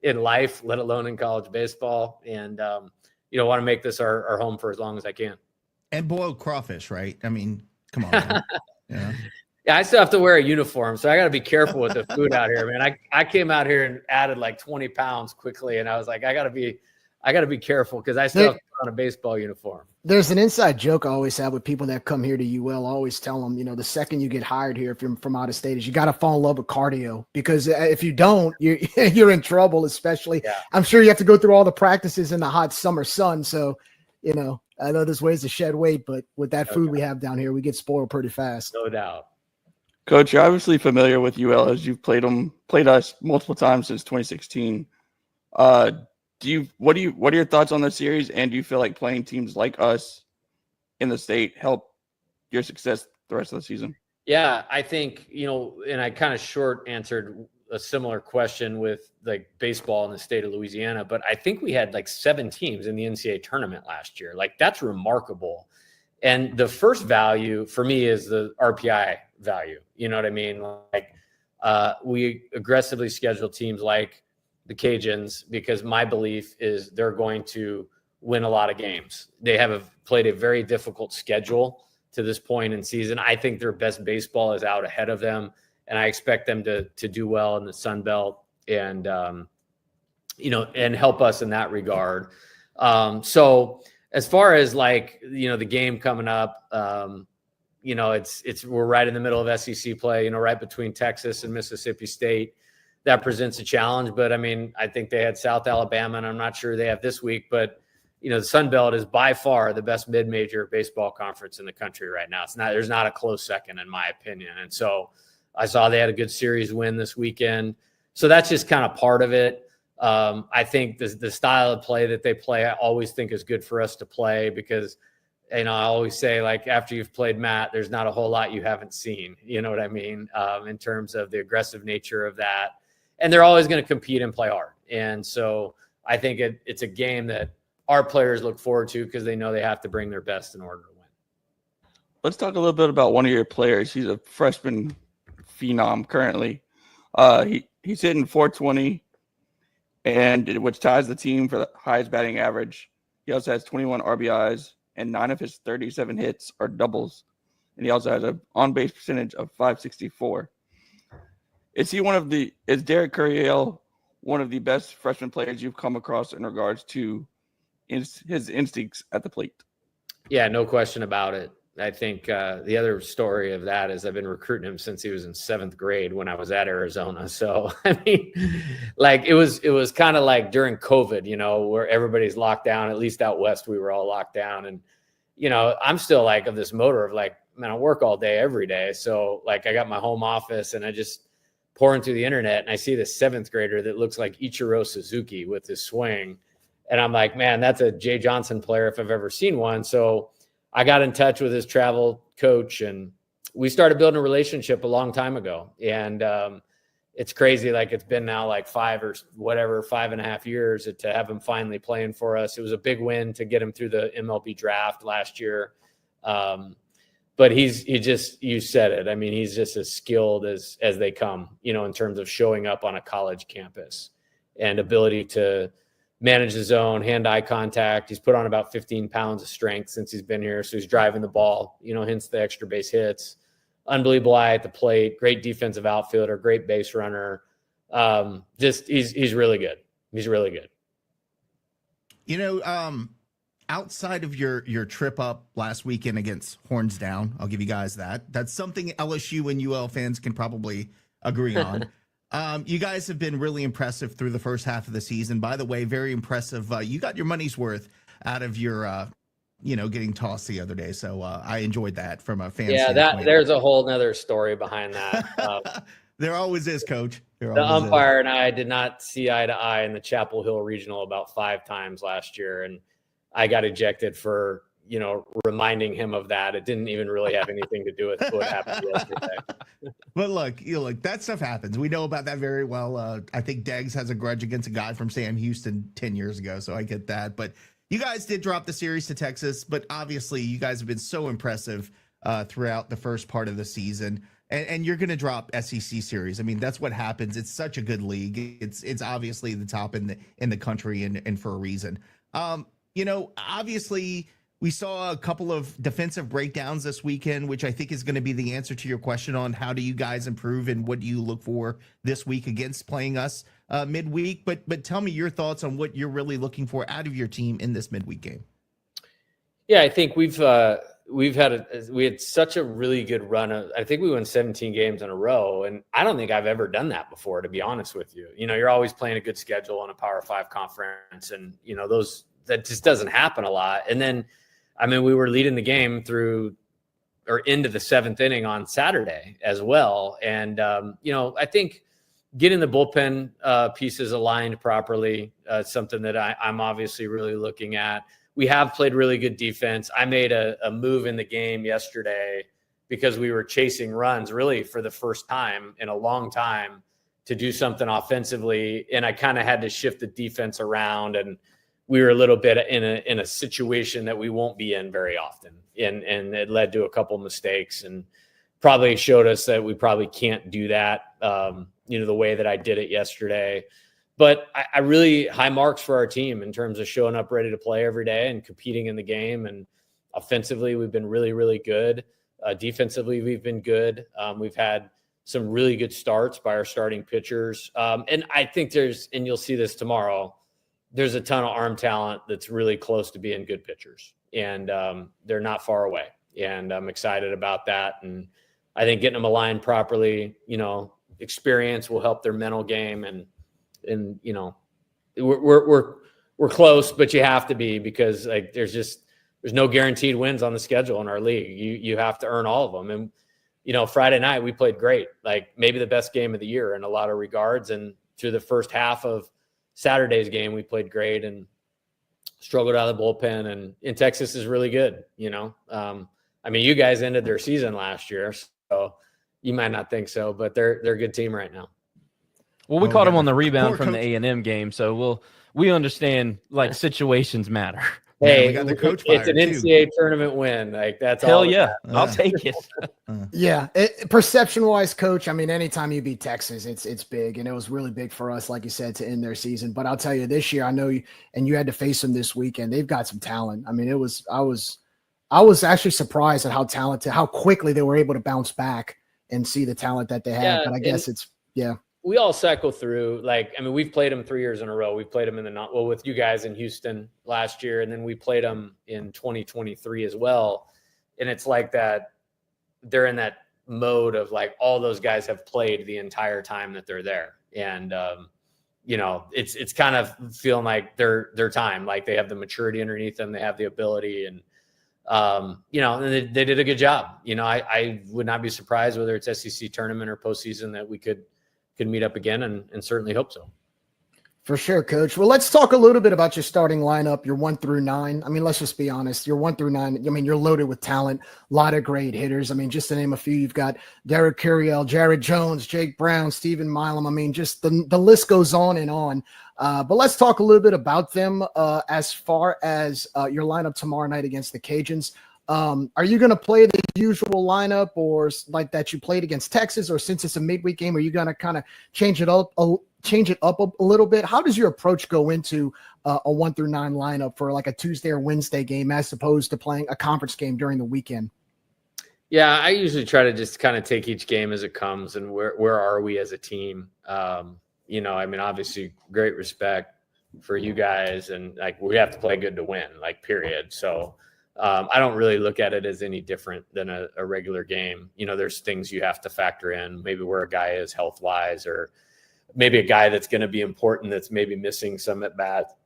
in life, let alone in college baseball. And, want to make this our home for as long as I can. And boiled crawfish, right? Come on. Man. Yeah, I still have to wear a uniform, so I got to be careful with the food out here, man. I came out here and added like 20 pounds quickly, and I was like, I got to be careful because I still have to put on a baseball uniform. There's an inside joke I always have with people that come here to UL. I always tell them, the second you get hired here, if you're from out of state, is you got to fall in love with cardio, because if you don't, you're in trouble. Especially, I'm sure you have to go through all the practices in the hot summer sun. So, I know there's ways to shed weight, but with that food we have down here, we get spoiled pretty fast. No doubt. Coach, you're obviously familiar with UL as you've played us multiple times since 2016. What are your thoughts on the series? And do you feel like playing teams like us in the state help your success the rest of the season? Yeah, I think, and I kind of short answered a similar question with like baseball in the state of Louisiana, but I think we had like 7 teams in the NCAA tournament last year. Like, that's remarkable. And the first value for me is the RPI value. You know what I mean? Like, we aggressively schedule teams like the Cajuns because my belief is they're going to win a lot of games. They have played a very difficult schedule to this point in season. I think their best baseball is out ahead of them. And I expect them to do well in the Sun Belt and, and help us in that regard. So as far as like, the game coming up, we're right in the middle of SEC play, right between Texas and Mississippi State. That presents a challenge, but I think they had South Alabama, and I'm not sure they have this week, but the Sun Belt is by far the best mid-major baseball conference in the country right now. There's not a close second in my opinion. And so I saw they had a good series win this weekend. So that's just kind of part of it. I think the style of play that they play, I always think is good for us to play because, I always say, like, after you've played Matt, there's not a whole lot you haven't seen, you know what I mean? In terms of the aggressive nature of that. and they're always going to compete and play hard. And so I think it's a game that our players look forward to because they know they have to bring their best in order to win. Let's talk a little bit about one of your players. He's a freshman phenom currently. He's hitting 420, and which ties the team for the highest batting average. He also has 21 RBIs, and 9 of his 37 hits are doubles. And he also has an on-base percentage of .564. Is Derek Curriel one of the best freshman players you've come across in regards to his instincts at the plate? Yeah, no question about it. I think the other story of that is I've been recruiting him since he was in 7th grade when I was at Arizona. So, I mean, like it was kind of like during COVID, you know, where everybody's locked down. At least out west, we were all locked down. And, you know, I'm still like of this motor of like, man, I work all day, every day. So like I got my home office and I just pour into the internet and I see this 7th grader that looks like Ichiro Suzuki with his swing. And I'm like, man, that's a Jay Johnson player if I've ever seen one. So I got in touch with his travel coach and we started building a relationship a long time ago. And it's crazy. Like it's been now like 5.5 years to have him finally playing for us. It was a big win to get him through the MLB draft last year. But you said it. I mean, he's just as skilled as they come, you know, in terms of showing up on a college campus and ability to manage his own hand-eye contact. He's put on about 15 pounds of strength since he's been here. So he's driving the ball, you know, hence the extra base hits. Unbelievable eye at the plate, great defensive outfielder, great base runner. He's really good. He's really good. You know, outside of your trip up last weekend against Horns Down, I'll give you guys that. That's something LSU and UL fans can probably agree on. You guys have been really impressive through the first half of the season. By the way, very impressive. You got your money's worth out of your, getting tossed the other day. So I enjoyed that from a fan standpoint. There's a whole nother story behind that. There always is, Coach. The umpire and I did not see eye to eye in the Chapel Hill Regional about 5 times last year. And I got ejected for, reminding him of that. It didn't even really have anything to do with what happened yesterday. But look, that stuff happens. We know about that very well. I think Deggs has a grudge against a guy from Sam Houston 10 years ago, so I get that. But you guys did drop the series to Texas, but obviously you guys have been so impressive throughout the first part of the season. And you're going to drop SEC series. I mean, that's what happens. It's such a good league. It's obviously the top in the country and for a reason. Obviously we saw a couple of defensive breakdowns this weekend, which I think is going to be the answer to your question on how do you guys improve and what do you look for this week against playing us midweek. But tell me your thoughts on what you're really looking for out of your team in this midweek game. Yeah, I think we had such a really good run. I think we won 17 games in a row, and I don't think I've ever done that before, to be honest with you. You're always playing a good schedule on a Power 5 conference, and that just doesn't happen a lot. And then, we were leading the game into the 7th inning on Saturday as well. And I think getting the bullpen pieces aligned properly is something that I'm obviously really looking at. We have played really good defense. I made a move in the game yesterday because we were chasing runs really for the first time in a long time to do something offensively. And I kind of had to shift the defense around, and we were a little bit in a situation that we won't be in very often. And it led to a couple mistakes and probably showed us that we probably can't do that, the way that I did it yesterday. But I really high marks for our team in terms of showing up ready to play every day and competing in the game. And offensively, we've been really, really good. Defensively, we've been good. We've had some really good starts by our starting pitchers. And I think and you'll see this tomorrow, there's a ton of arm talent that's really close to being good pitchers. And they're not far away. And I'm excited about that. And I think getting them aligned properly, experience will help their mental game. And we're close, but you have to be, because like there's no guaranteed wins on the schedule in our league. You have to earn all of them. And Friday night we played great, like maybe the best game of the year in a lot of regards. And through the first half of Saturday's game, we played great and struggled out of the bullpen. And in Texas is really good. You guys ended their season last year, so you might not think so, but they're a good team right now. Well, we Oh, caught yeah. him on the rebound Poor from the coach. A&M game, so we understand like situations matter. Yeah, Hey, we got the coach it's an fired, too. NCAA tournament win. Like that's Hell all. yeah, I'll Yeah. take it. Yeah, perception-wise, coach. I mean, anytime you beat Texas, it's big, and it was really big for us, like you said, to end their season. But I'll tell you, this year, I know you, and you had to face them this weekend. They've got some talent. I mean, I was actually surprised at how talented, how quickly they were able to bounce back and see the talent that they had. Yeah, But I guess it's we all cycle through. Like, I mean, we've played them 3 years in a row. We've played them in with you guys in Houston last year, and then we played them in 2023 as well. And it's like that. They're in that mode of like all those guys have played the entire time that they're there, and it's kind of feeling like their time. Like they have the maturity underneath them, they have the ability, and and they did a good job. I would not be surprised whether it's SEC tournament or postseason that we could meet up again, and certainly hope so. for sure, coach. Well, let's talk a little bit about your starting lineup, your 1 through 9. I mean, let's just be honest. Your 1 through 9, I mean, you're loaded with talent, a lot of great hitters. I mean, just to name a few, you've got Derek Curiel, Jared Jones, Jake Brown, Stephen Milam. I mean, just the list goes on and on. But let's talk a little bit about them as far as your lineup tomorrow night against the Cajuns. Are you going to play the usual lineup or like that you played against Texas, or since it's a midweek game, are you going to kind of change it up a little bit? How does your approach go into a 1 through 9 lineup for like a Tuesday or Wednesday game as opposed to playing a conference game during the weekend? Yeah, I usually try to just kind of take each game as it comes and where are we as a team. I mean, obviously great respect for you guys, and like we have to play good to win, like period. So I don't really look at it as any different than a regular game. There's things you have to factor in, maybe where a guy is health wise, or maybe a guy that's going to be important that's maybe missing some at bat,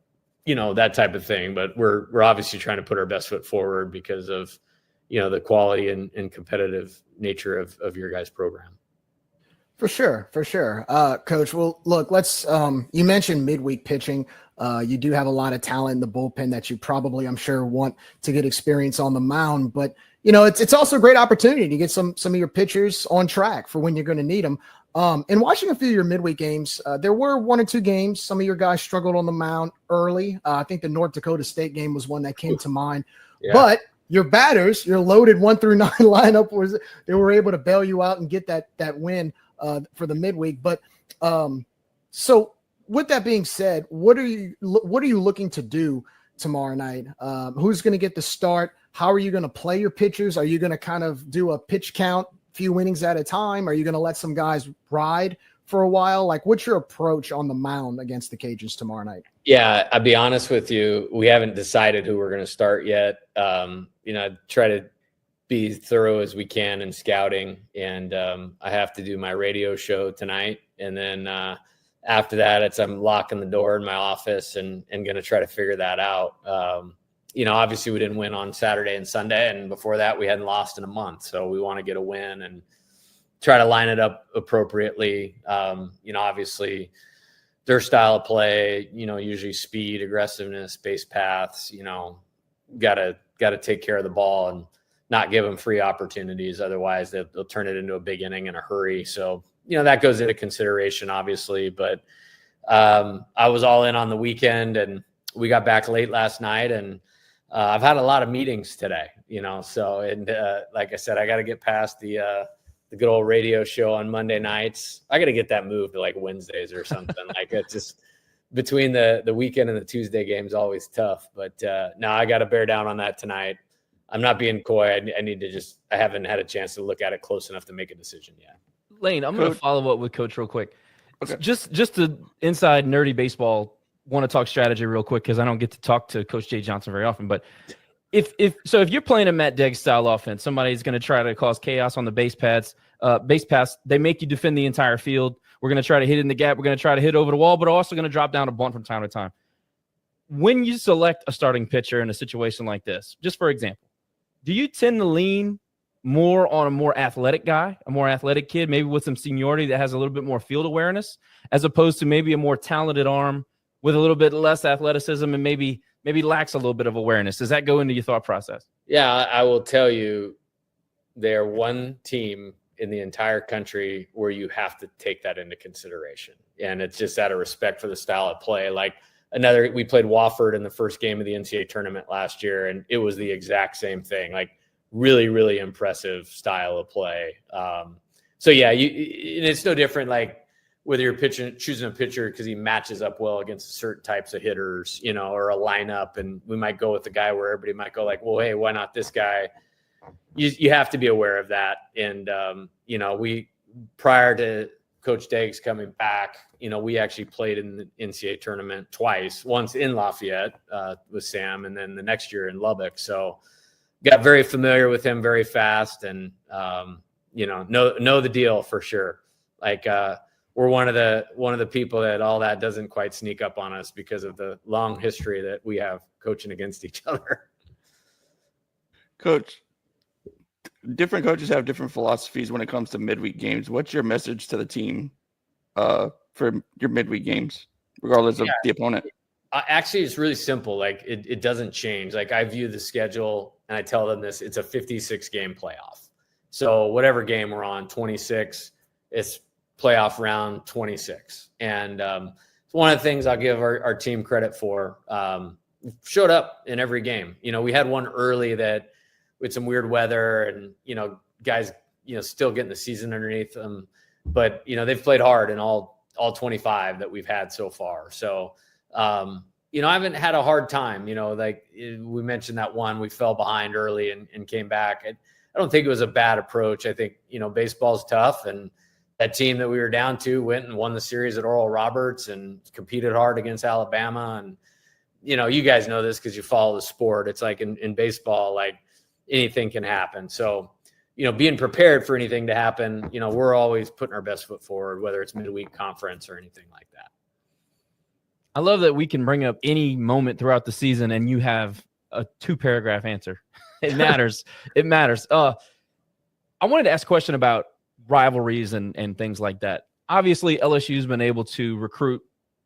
that type of thing. But we're obviously trying to put our best foot forward because of, the quality and competitive nature of your guys' program. For sure. Coach, well, look, let's you mentioned midweek pitching. You do have a lot of talent in the bullpen that you probably, I'm sure, want to get experience on the mound. But, it's also a great opportunity to get some of your pitchers on track for when you're going to need them. In watching a few of your midweek games, there were 1 or 2 games. Some of your guys struggled on the mound early. I think the North Dakota State game was one that came to mind. Yeah. But your batters, your loaded 1 through 9 lineup, they were able to bail you out and get that win for the midweek. But so with that being said, what are you looking to do tomorrow night? Who's going to get the start? How are you going to play your pitchers? Are you going to kind of do a pitch count, few innings at a time? Are you going to let some guys ride for a while? Like, what's your approach on the mound against the Cajuns tomorrow night? Yeah, I'll be honest with you. We haven't decided who we're going to start yet. Try to be thorough as we can in scouting. And I have to do my radio show tonight. And then after that, I'm locking the door in my office and going to try to figure that out. Obviously we didn't win on Saturday and Sunday, and before that we hadn't lost in a month. So we want to get a win and try to line it up appropriately. Obviously their style of play, usually speed, aggressiveness, base paths, got to take care of the ball and not give them free opportunities. Otherwise they'll turn it into a big inning in a hurry. So, that goes into consideration, obviously, but I was all in on the weekend, and we got back late last night, and I've had a lot of meetings today, so, and like I said, I got to get past the good old radio show on Monday nights. I got to get that moved to like Wednesdays or something. Like it's just between the weekend and the Tuesday games, always tough, but now I got to bear down on that tonight. I'm not being coy. I haven't had a chance to look at it close enough to make a decision yet. Lane, I'm going to follow up with Coach real quick. Okay. Just to inside nerdy baseball, want to talk strategy real quick because I don't get to talk to Coach Jay Johnson very often. But if you're playing a Matt Degg style offense, somebody's going to try to cause chaos on the base pass. They make you defend the entire field. We're going to try to hit in the gap. We're going to try to hit over the wall, but also going to drop down a bunt from time to time. When you select a starting pitcher in a situation like this, just for example, do you tend to lean more on a more athletic guy, a more athletic kid, maybe with some seniority that has a little bit more field awareness, as opposed to maybe a more talented arm with a little bit less athleticism and maybe lacks a little bit of awareness? Does that go into your thought process? Yeah, I will tell you, they're one team in the entire country where you have to take that into consideration. And it's just out of respect for the style of play. Like we played Wofford in the first game of the NCAA tournament last year, and it was the exact same thing. Like really, really impressive style of play. So yeah, it's no different. Like whether you're choosing a pitcher because he matches up well against certain types of hitters, or a lineup, and we might go with the guy where everybody might go like, well, hey, why not this guy? You have to be aware of that. And, we, prior to Coach Deggs coming back, we actually played in the NCAA tournament twice, once in Lafayette with Sam, and then the next year in Lubbock. So got very familiar with him very fast, and, know the deal for sure. Like, we're one of the people that all that doesn't quite sneak up on us because of the long history that we have coaching against each other. Coach, different coaches have different philosophies when it comes to midweek games. What's your message to the team for your midweek games, regardless of the opponent? Actually, it's really simple. Like it doesn't change. Like I view the schedule and I tell them this, it's a 56 game playoff. So whatever game we're on, 26, it's playoff round 26. And it's one of the things I'll give our team credit for. Showed up in every game. We had one early that with some weird weather and, guys, still getting the season underneath them. But, they've played hard in all 25 that we've had so far. So, I haven't had a hard time, like we mentioned that one, we fell behind early and came back. I don't think it was a bad approach. I think, baseball's tough, and that team that we were down to went and won the series at Oral Roberts and competed hard against Alabama. And, you guys know this because you follow the sport. It's like in baseball, like anything can happen. So, being prepared for anything to happen, we're always putting our best foot forward, whether it's midweek conference or anything like that. I love that we can bring up any moment throughout the season and you have a 2-paragraph answer. It matters. It matters. I wanted to ask a question about rivalries and things like that. Obviously, LSU's been able to recruit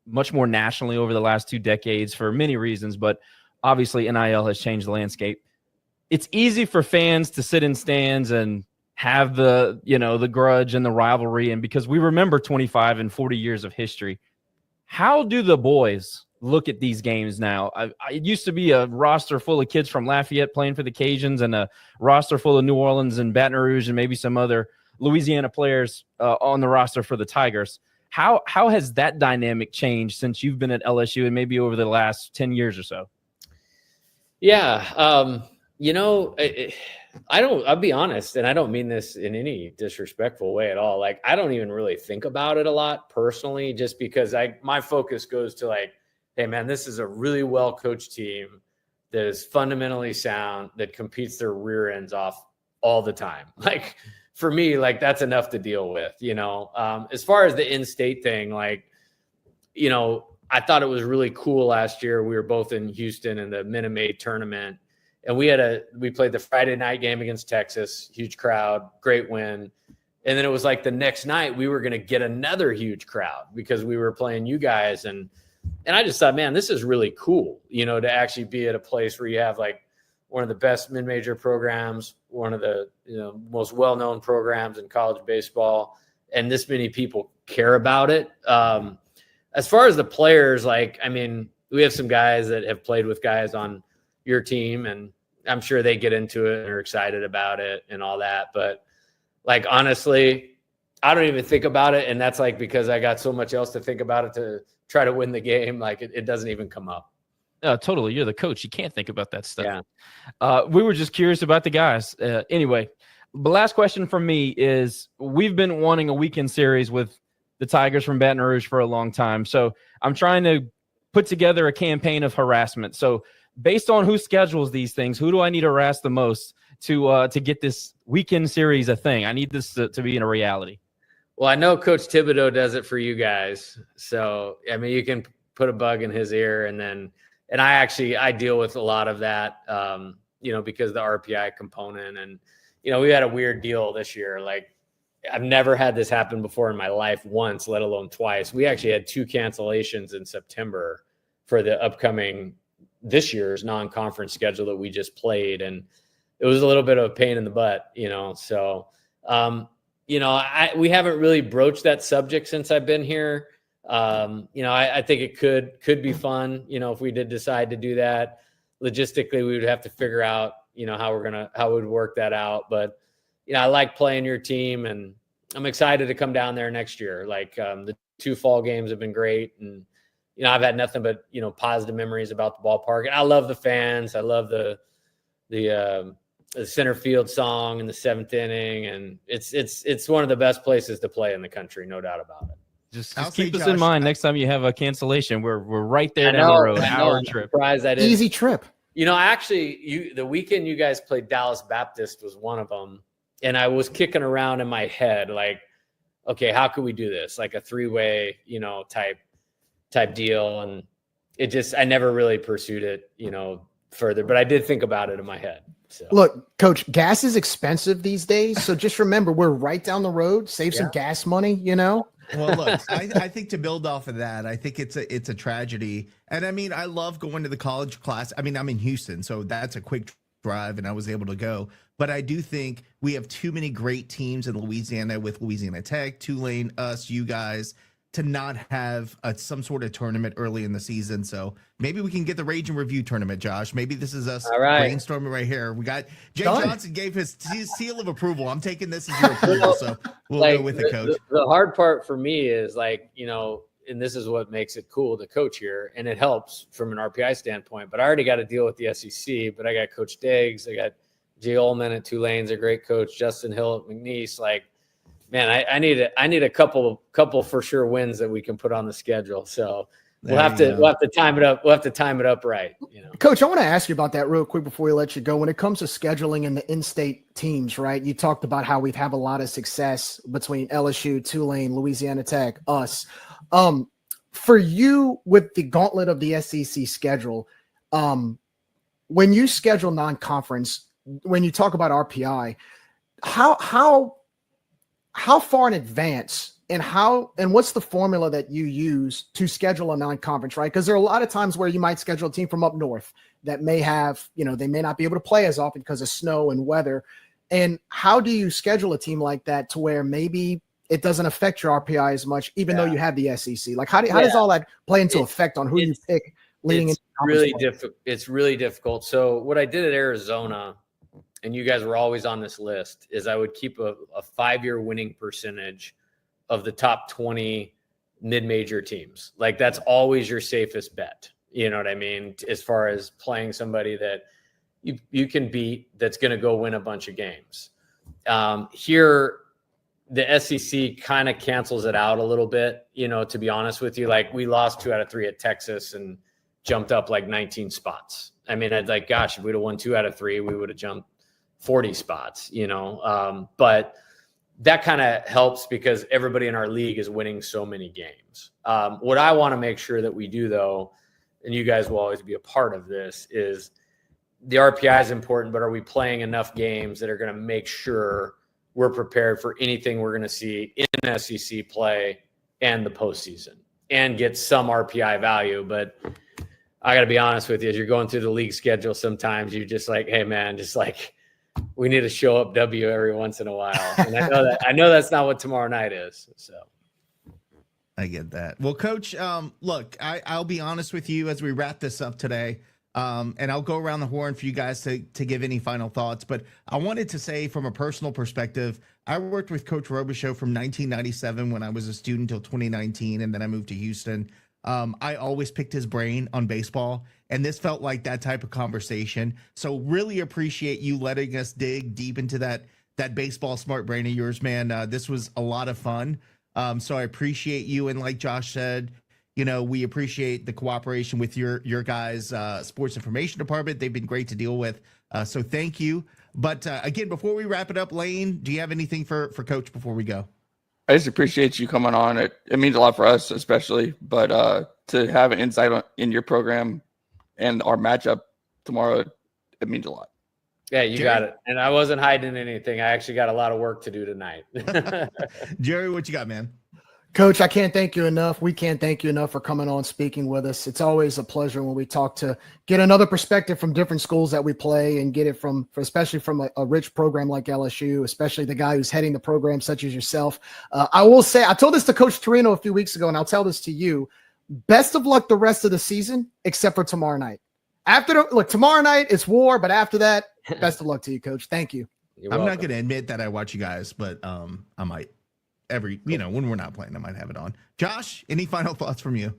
much more nationally over the last 2 decades for many reasons, but obviously NIL has changed the landscape. It's easy for fans to sit in stands and have the grudge and the rivalry, and because we remember 25 and 40 years of history. How do the boys look at these games now? It used to be a roster full of kids from Lafayette playing for the Cajuns and a roster full of New Orleans and Baton Rouge and maybe some other Louisiana players on the roster for the Tigers. How has that dynamic changed since you've been at LSU and maybe over the last 10 years or so? Yeah. I'll be honest, and I don't mean this in any disrespectful way at all. Like, I don't even really think about it a lot personally, just because my focus goes to like, hey man, this is a really well-coached team that is fundamentally sound, that competes their rear ends off all the time. Like for me, like that's enough to deal with, as far as the in-state thing, like, I thought it was really cool last year. We were both in Houston in the Minute Maid tournament, and we played the Friday night game against Texas, huge crowd, great win. And then it was like the next night we were going to get another huge crowd because we were playing you guys. And I just thought, man, this is really cool, to actually be at a place where you have like one of the best mid-major programs, one of the most well-known programs in college baseball, and this many people care about it. As far as the players, like, I mean, we have some guys that have played with guys on your team, and I'm sure they get into it and are excited about it and all that. But like, honestly, I don't even think about it. And that's like, because I got so much else to think about it to try to win the game. Like it doesn't even come up. Totally. You're the coach. You can't think about that stuff. Yeah. We were just curious about the guys. Anyway, the last question from me is, we've been wanting a weekend series with the Tigers from Baton Rouge for a long time. So I'm trying to put together a campaign of harassment. So based on who schedules these things, who do I need to harass the most to get this weekend series a thing? I need this to be in a reality. Well, I know Coach Thibodeau does it for you guys. So, I mean, you can put a bug in his ear, and I deal with a lot of that, because of the RPI component. And, we had a weird deal this year. Like, I've never had this happen before in my life once, let alone twice. We actually had 2 cancellations in September for the upcoming this year's non-conference schedule that we just played. And it was a little bit of a pain in the butt, So we haven't really broached that subject since I've been here. I think it could be fun, if we did decide to do that. Logistically, we would have to figure out, how we'd work that out. But, I like playing your team, and I'm excited to come down there next year. Like, the 2 fall games have been great, and, I've had nothing but, positive memories about the ballpark. And I love the fans. I love the center field song in the 7th inning. And it's one of the best places to play in the country. No doubt about it. Just keep this in mind next time you have a cancellation. We're right there down the road. Hour trip. Surprised I didn't. Easy trip. The weekend you guys played Dallas Baptist was one of them. And I was kicking around in my head, like, okay, how could we do this? Like a 3-way, type deal. And I never really pursued it, further, but I did think about it in my head. So. Look, Coach, gas is expensive these days. So just remember, we're right down the road. Save some gas money, Well, look, I think to build off of that, I think it's a tragedy. And I mean, I love going to the college class. I mean, I'm in Houston, so that's a quick drive, and I was able to go. But I do think we have too many great teams in Louisiana, with Louisiana Tech, Tulane, us, you guys, to not have some sort of tournament early in the season. So maybe we can get the Rage and Review tournament, Josh. Maybe this is us brainstorming right here. We got Jay Johnson gave his seal of approval. I'm taking this as your approval, so we'll go with it, Coach. The hard part for me is and this is what makes it cool to coach here, and it helps from an RPI standpoint. But I already got to deal with the SEC. But I got Coach Diggs, I got Jay Ullman at Tulane's a great coach, Justin Hill at McNeese. Man, I need a couple for sure wins that we can put on the schedule. So we'll have to time it up. We'll have to time it up right. Coach, I want to ask you about that real quick before we let you go. When it comes to scheduling and the in-state teams, right? You talked about how we've had a lot of success between LSU, Tulane, Louisiana Tech, us. For you, with the gauntlet of the SEC schedule, when you schedule non-conference, when you talk about RPI, how far in advance and what's the formula that you use to schedule a non-conference, right? Because there are a lot of times where you might schedule a team from up north that may have, they may not be able to play as often because of snow and weather. And how do you schedule a team like that to where maybe it doesn't affect your RPI as much, even though you have the SEC? Like how does all that play into effect on who you pick leading into It's really difficult. So what I did at Arizona, and you guys were always on this list, is I would keep a 5-year winning percentage of the top 20 mid-major teams. Like that's always your safest bet. You know what I mean? As far as playing somebody that you can beat, that's going to go win a bunch of games. Here, the SEC kind of cancels it out a little bit, to be honest with you. Like we lost 2 out of 3 at Texas and jumped up like 19 spots. I mean, I'd like, gosh, if we'd have won 2 out of 3, we would have jumped 40 spots, but that kind of helps because everybody in our league is winning so many games. What I want to make sure that we do, though, and you guys will always be a part of this, is the RPI is important, but are we playing enough games that are going to make sure we're prepared for anything we're going to see in SEC play and the postseason and get some RPI value? But I got to be honest with you, as you're going through the league schedule, sometimes you're just like, hey, man, we need to show up W every once in a while. And I know that's not what tomorrow night is. So I get that. Well, Coach, look, I'll be honest with you as we wrap this up today. And I'll go around the horn for you guys to give any final thoughts. But I wanted to say, from a personal perspective, I worked with Coach Robichaux from 1997 when I was a student till 2019, and then I moved to Houston. I always picked his brain on baseball, and this felt like that type of conversation. So really appreciate you letting us dig deep into that baseball smart brain of yours, man. This was a lot of fun. So I appreciate you. And like Josh said, we appreciate the cooperation with your guys' sports information department. They've been great to deal with. So thank you. But again, before we wrap it up, Lane, do you have anything for Coach before we go? I just appreciate you coming on. It means a lot for us, especially. But to have an insight in your program and our matchup tomorrow, it means a lot. Yeah, you got it. And I wasn't hiding anything. I actually got a lot of work to do tonight. Jerry, what you got, man? Coach, I can't thank you enough. We can't thank you enough for coming on, speaking with us. It's always a pleasure when we talk to get another perspective from different schools that we play and get it from especially from a rich program like LSU, especially the guy who's heading the program such as yourself. I will say, I told this to Coach Torino a few weeks ago, and I'll tell this to you. Best of luck the rest of the season, except for tomorrow night. Tomorrow night it's war, but after that, best of luck to you, Coach. Thank you. I'm not going to admit that I watch you guys, but I might. When we're not playing, I might have it on. Josh, any final thoughts from you?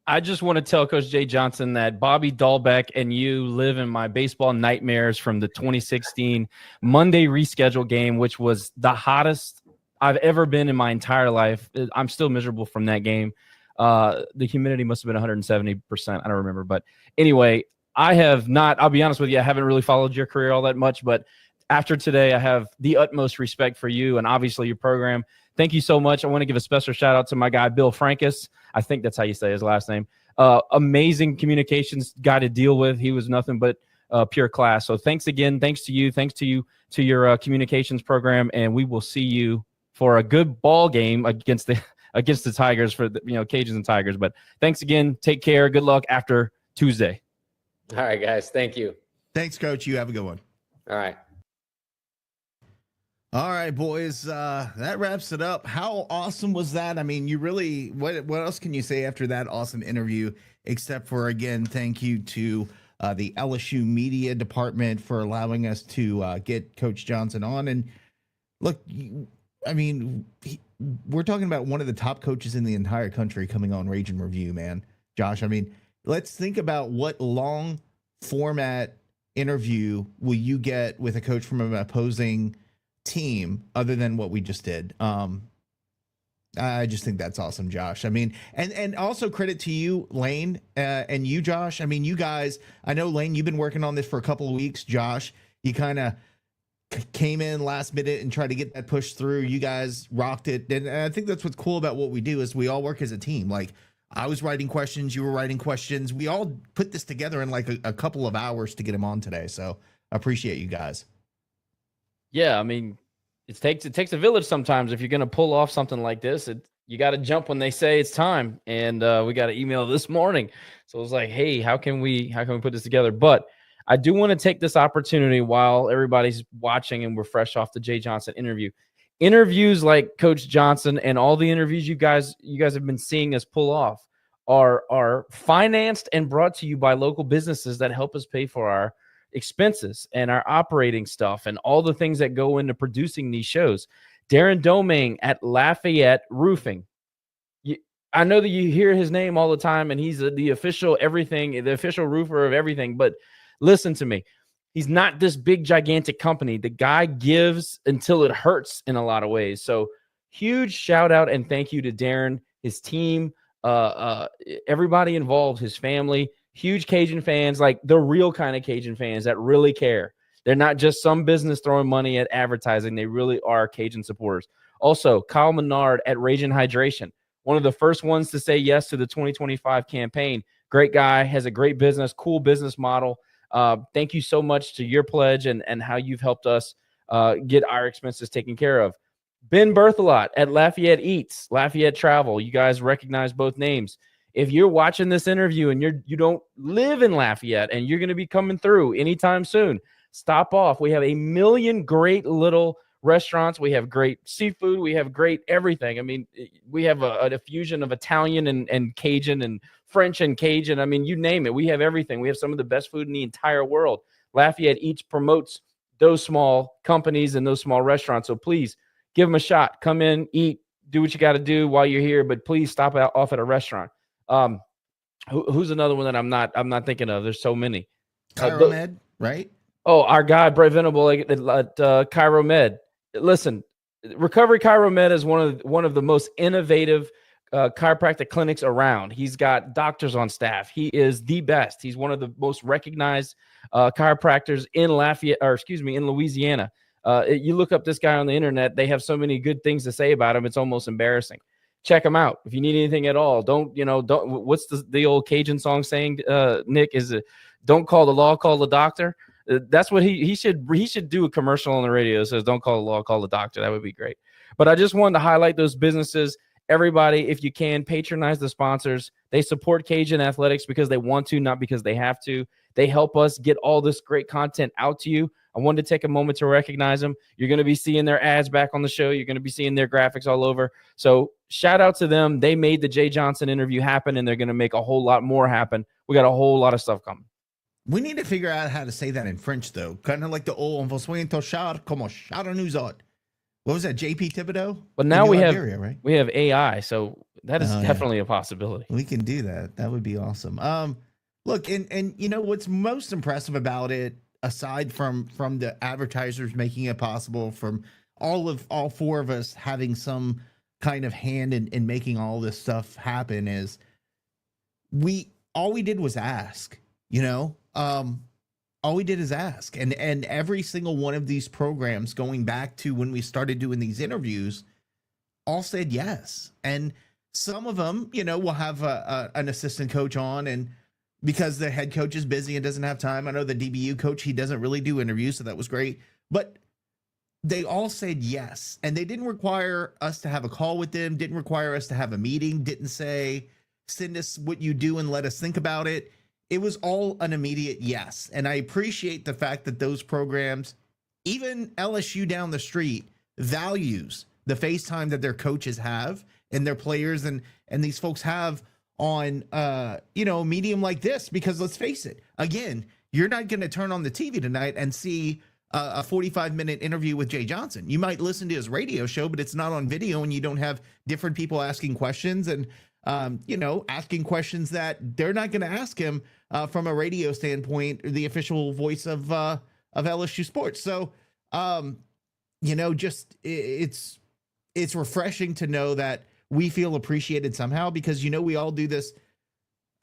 I just want to tell Coach Jay Johnson that Bobby Dahlbeck and you live in my baseball nightmares from the 2016 Monday reschedule game, which was the hottest I've ever been in my entire life. I'm still miserable from that game. The humidity must have been 170%. I don't remember. But anyway, I'll be honest with you, I haven't really followed your career all that much, but after today, I have the utmost respect for you and obviously your program. Thank you so much. I want to give a special shout out to my guy, Bill Frankus. I think that's how you say his last name. Amazing communications guy to deal with. He was nothing but pure class. So thanks again. Thanks to you. Thanks to you, to your communications program. And we will see you for a good ball game against the Tigers for the Cajuns and Tigers. But thanks again. Take care. Good luck after Tuesday. All right, guys. Thank you. Thanks, Coach. You have a good one. All right. All right, boys. That wraps it up. How awesome was that? I mean, you really, what else can you say after that awesome interview, except for, again, thank you to the LSU media department for allowing us to get Coach Johnson on. And look, I mean, we're talking about one of the top coaches in the entire country coming on Rage and Review, man. Josh, I mean, let's think about what long format interview will you get with a coach from an opposing team other than what we just did. I just think that's awesome, Josh. I mean, and also credit to you, Lane, and you, Josh. I mean, you guys, I know, Lane, you've been working on this for a couple of weeks. Josh, you kind of came in last minute and tried to get that push through. You guys rocked it. And I think that's what's cool about what we do is we all work as a team. Like, I was writing questions, you were writing questions. We all put this together in like a couple of hours to get him on today. So I appreciate you guys. Yeah, I mean, it takes a village sometimes. If you're going to pull off something like this, you got to jump when they say it's time. And we got an email this morning, so it was like, hey, how can we put this together? But I do want to take this opportunity while everybody's watching and we're fresh off the Jay Johnson interview. Interviews like Coach Johnson and all the interviews you guys have been seeing us pull off are financed and brought to you by local businesses that help us pay for our expenses and our operating stuff and all the things that go into producing these shows. Darren Domingue at Lafayette Roofing. I know that you hear his name all the time, and he's the official everything, the official roofer of everything. But listen to me. He's not this big, gigantic company. The guy gives until it hurts in a lot of ways. So huge shout out and thank you to Darren, his team, everybody involved, his family. Huge Cajun fans, like the real kind of Cajun fans that really care. They're not just some business throwing money at advertising. They really are Cajun supporters. Also, Kyle Menard at Ragin' Hydration, one of the first ones to say yes to the 2025 campaign. Great guy, has a great business, cool business model. Thank you so much to your pledge and how you've helped us get our expenses taken care of. Ben Berthelot at Lafayette Eats, Lafayette Travel. You guys recognize both names. If you're watching this interview and you don't live in Lafayette and you're going to be coming through anytime soon, stop off. We have a million great little restaurants. We have great seafood. We have great everything. I mean, we have a fusion of Italian and Cajun and French and Cajun. I mean, you name it. We have everything. We have some of the best food in the entire world. Lafayette Eats promotes those small companies and those small restaurants. So please give them a shot. Come in, eat, do what you got to do while you're here, but please stop off at a restaurant. Who's another one that I'm not thinking of? There's so many. Chiromed, right? Oh, our guy Brett Venable at Chiromed. Listen, Recovery Chiromed is one of the most innovative chiropractic clinics around. He's got doctors on staff. He is the best. He's one of the most recognized chiropractors in in Louisiana. You look up this guy on the internet, they have so many good things to say about him. It's almost embarrassing. Check him out. If you need anything at all, don't, what's the old Cajun song saying, Nick, is it, don't call the law, call the doctor. That's what he should do a commercial on the radio that says, don't call the law, call the doctor. That would be great. But I just wanted to highlight those businesses. everybody, if you can, patronize the sponsors. They support Cajun athletics because they want to, not because they have to. They help us get all this great content out to you. I wanted to take a moment to recognize them. You're going to be seeing their ads back on the show. You're going to be seeing their graphics all over. So shout out to them. They made the Jay Johnson interview happen, and they're going to make a whole lot more happen. We got a whole lot of stuff coming. We need to figure out how to say that in French, though. Kind of like the old como nous autres. What was that, JP Thibodeau? But now we Liberia, right? we have AI, so that is definitely a possibility. We can do that. That would be awesome. Look, and you know what's most impressive about it, aside from the advertisers making it possible, from all four of us having some kind of hand in making all this stuff happen, is all we did was ask. You know, all we did is ask, and every single one of these programs, going back to when we started doing these interviews, all said yes. And some of them, you know, will have an assistant coach on, and because the head coach is busy and doesn't have time. I know the DBU coach, he doesn't really do interviews, so that was great. But they all said yes, and they didn't require us to have a call with them, didn't require us to have a meeting, didn't say, send us what you do and let us think about it. It was all an immediate yes. And I appreciate the fact that those programs, even LSU down the street, values the FaceTime that their coaches have and their players and these folks have on you know, a medium like this. Because let's face it, again, you're not going to turn on the TV tonight and see a 45-minute interview with Jay Johnson. You might listen to his radio show, but it's not on video, and you don't have different people asking questions and you know, asking questions that they're not going to ask him from a radio standpoint, the official voice of LSU sports. So, you know, just it's refreshing to know that we feel appreciated somehow, because, you know, we all do this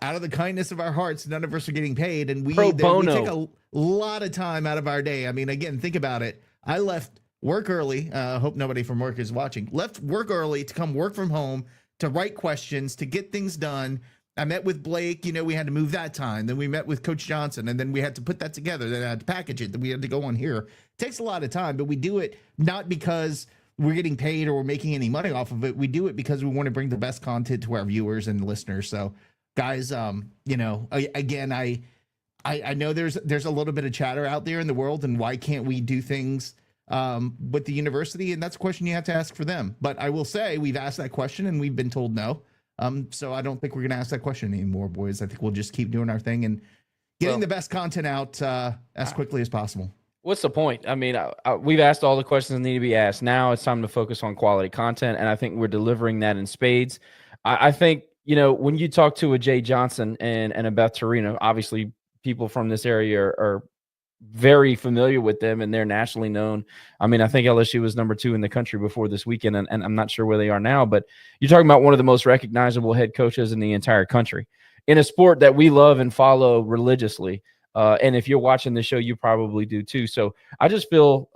out of the kindness of our hearts. None of us are getting paid, and we take a lot of time out of our day. I mean, again, think about it. I left work early. Hope nobody from work is watching. Left work early to come work from home, to write questions, to get things done. I met with Blake, you know, we had to move that time. Then we met with Coach Johnson, and then we had to put that together. Then I had to package it. Then we had to go on here. It takes a lot of time, but we do it not because we're getting paid or we're making any money off of it. We do it because we want to bring the best content to our viewers and listeners. So guys, you know, again, I know there's a little bit of chatter out there in the world, and why can't we do things with the university? And that's a question you have to ask for them. But I will say we've asked that question and we've been told no. So I don't think we're going to ask that question anymore, boys. I think we'll just keep doing our thing and getting the best content out as quickly as possible. What's the point? I mean, we've asked all the questions that need to be asked. Now it's time to focus on quality content, and I think we're delivering that in spades. I think, you know, when you talk to a Jay Johnson and a Beth Torino, obviously people from this area are very familiar with them, and they're nationally known. I mean, I think LSU was number 2 in the country before this weekend, and I'm not sure where they are now, but you're talking about one of the most recognizable head coaches in the entire country in a sport that we love and follow religiously. And if you're watching the show, you probably do too. So I just feel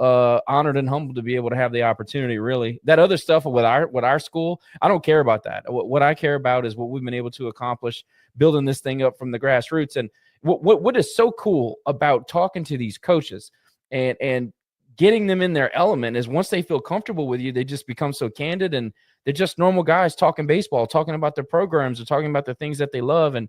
honored and humbled to be able to have the opportunity. Really, that other stuff with our school, I don't care about that. What I care about is what we've been able to accomplish, building this thing up from the grassroots. And what is so cool about talking to these coaches and getting them in their element is once they feel comfortable with you, they just become so candid, and they're just normal guys talking baseball, talking about their programs, or talking about the things that they love. And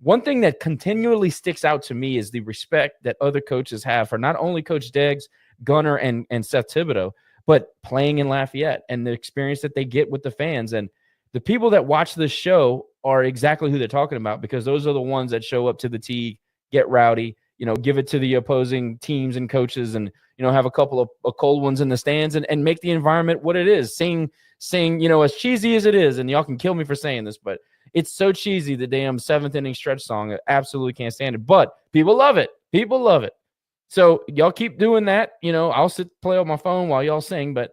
one thing that continually sticks out to me is the respect that other coaches have for not only Coach Deggs, Gunner, and Seth Thibodeau, but playing in Lafayette and the experience that they get with the fans. And the people that watch this show are exactly who they're talking about, because those are the ones that show up to the tee, get rowdy, you know, give it to the opposing teams and coaches, and, you know, have a couple of cold ones in the stands and make the environment what it is. Sing, you know, as cheesy as it is, and y'all can kill me for saying this, but it's so cheesy, the damn 7th inning stretch song. I absolutely can't stand it, but people love it. People love it. So y'all keep doing that. You know, I'll play on my phone while y'all sing, but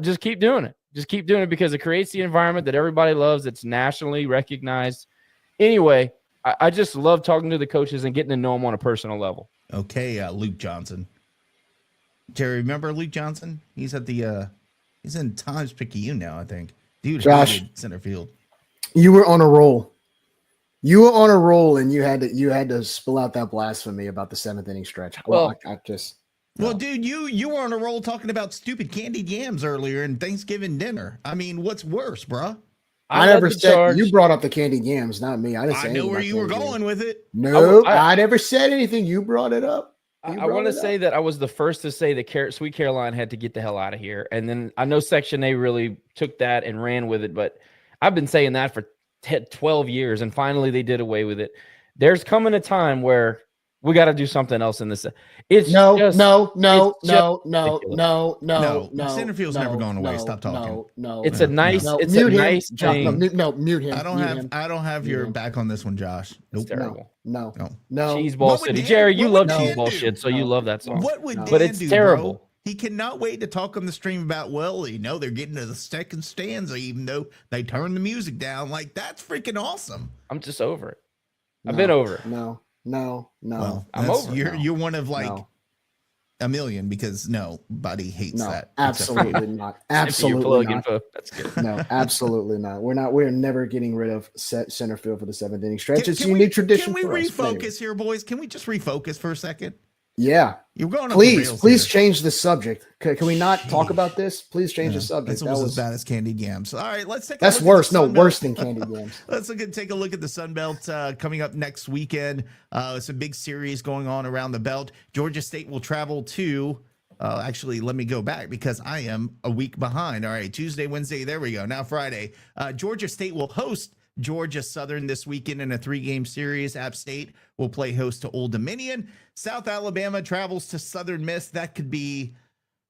just keep doing it. Just keep doing it, because it creates the environment that everybody loves. It's nationally recognized. Anyway, I just love talking to the coaches and getting to know them on a personal level. Okay, Luke Johnson. Jerry, remember Luke Johnson? He's at the he's in Times Picayune now, I think. Dude, Josh, center field. You were on a roll. You were on a roll, and you had to spill out that blasphemy about the 7th inning stretch. Well, I just. Well, dude, you were on a roll talking about stupid candied yams earlier and Thanksgiving dinner. I mean, what's worse, bruh? I never said you brought up the candied yams, not me. I didn't say I know anything where about you were candied going yams. with it. No, I never said anything. You brought it up. I want to say that I was the first to say that Sweet Caroline had to get the hell out of here. And then I know Section A really took that and ran with it, but I've been saying that for 12 years, and finally they did away with it. There's coming a time where we got to do something else in this. It's no. Centerfield's never going away. Stop talking. No. It's a nice. It's mute a nice him. thing. Mute him. I don't have your back on this one, Josh. It's terrible. No. Cheeseball City, Jerry. You love cheeseball shit, so you love that song. What would Dan but it's do, terrible. Bro? He cannot wait to talk on the stream about, well, they're getting to the second stanza, even though they turned the music down. Like, that's freaking awesome. I'm just over it. I've been over it. No. Well, I'm over it. You're one of a million, because nobody hates that. Absolutely not. Absolutely not. Info. That's good. No, absolutely not. We're never getting rid of center field for the seventh inning stretch. It's a unique tradition. Can we for us, refocus here, boys? Can we just refocus for a second? Yeah. You're going Please change the subject. Can we not talk about this? Please change the subject. That's almost as bad as candied yams. All right, let's take a That's look worse. At the No, worse than candied yams. Let's take a look at the Sun Belt coming up next weekend. It's a big series going on around the belt. Georgia State will travel to actually, let me go back because I am a week behind. All right, Tuesday, Wednesday, there we go. Now Friday. Georgia State will host Georgia Southern this weekend in a 3-game series. App State will play host to Old Dominion. South Alabama travels to Southern Miss. That could be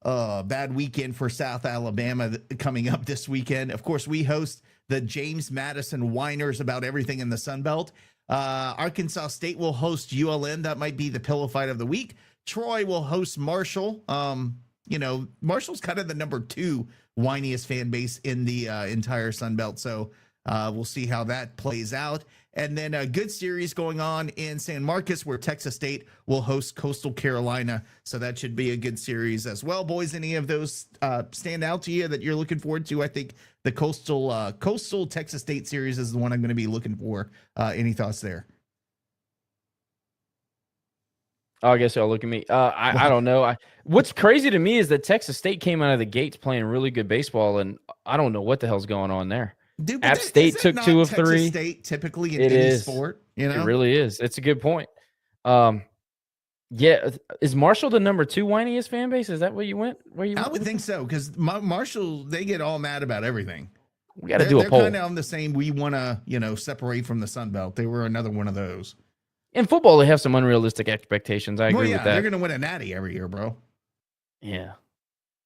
a bad weekend for South Alabama coming up this weekend. Of course, we host the James Madison Whiners about everything in the Sun Belt. Arkansas State will host ULM. That might be the pillow fight of the week. Troy will host Marshall. Marshall's kind of the number 2 whiniest fan base in the entire Sun Belt. So we'll see how that plays out. And then a good series going on in San Marcos, where Texas State will host Coastal Carolina. So that should be a good series as well. Boys, any of those stand out to you that you're looking forward to? I think the Coastal Texas State series is the one I'm going to be looking for. Any thoughts there? Oh, I guess y'all look at me. I don't know. What's crazy to me is that Texas State came out of the gates playing really good baseball, and I don't know what the hell's going on there. Dude, App State took 2 of 3. Texas State typically in any sport, It really is. It's a good point. Yeah, is Marshall the number 2 whiniest fan base? Is that where you went? I would think so, because Marshall, they get all mad about everything. We got to do a poll. They're kind of on the same. We want to, separate from the Sun Belt. They were another one of those. In football, they have some unrealistic expectations. I agree with that. They're going to win a natty every year, bro. Yeah.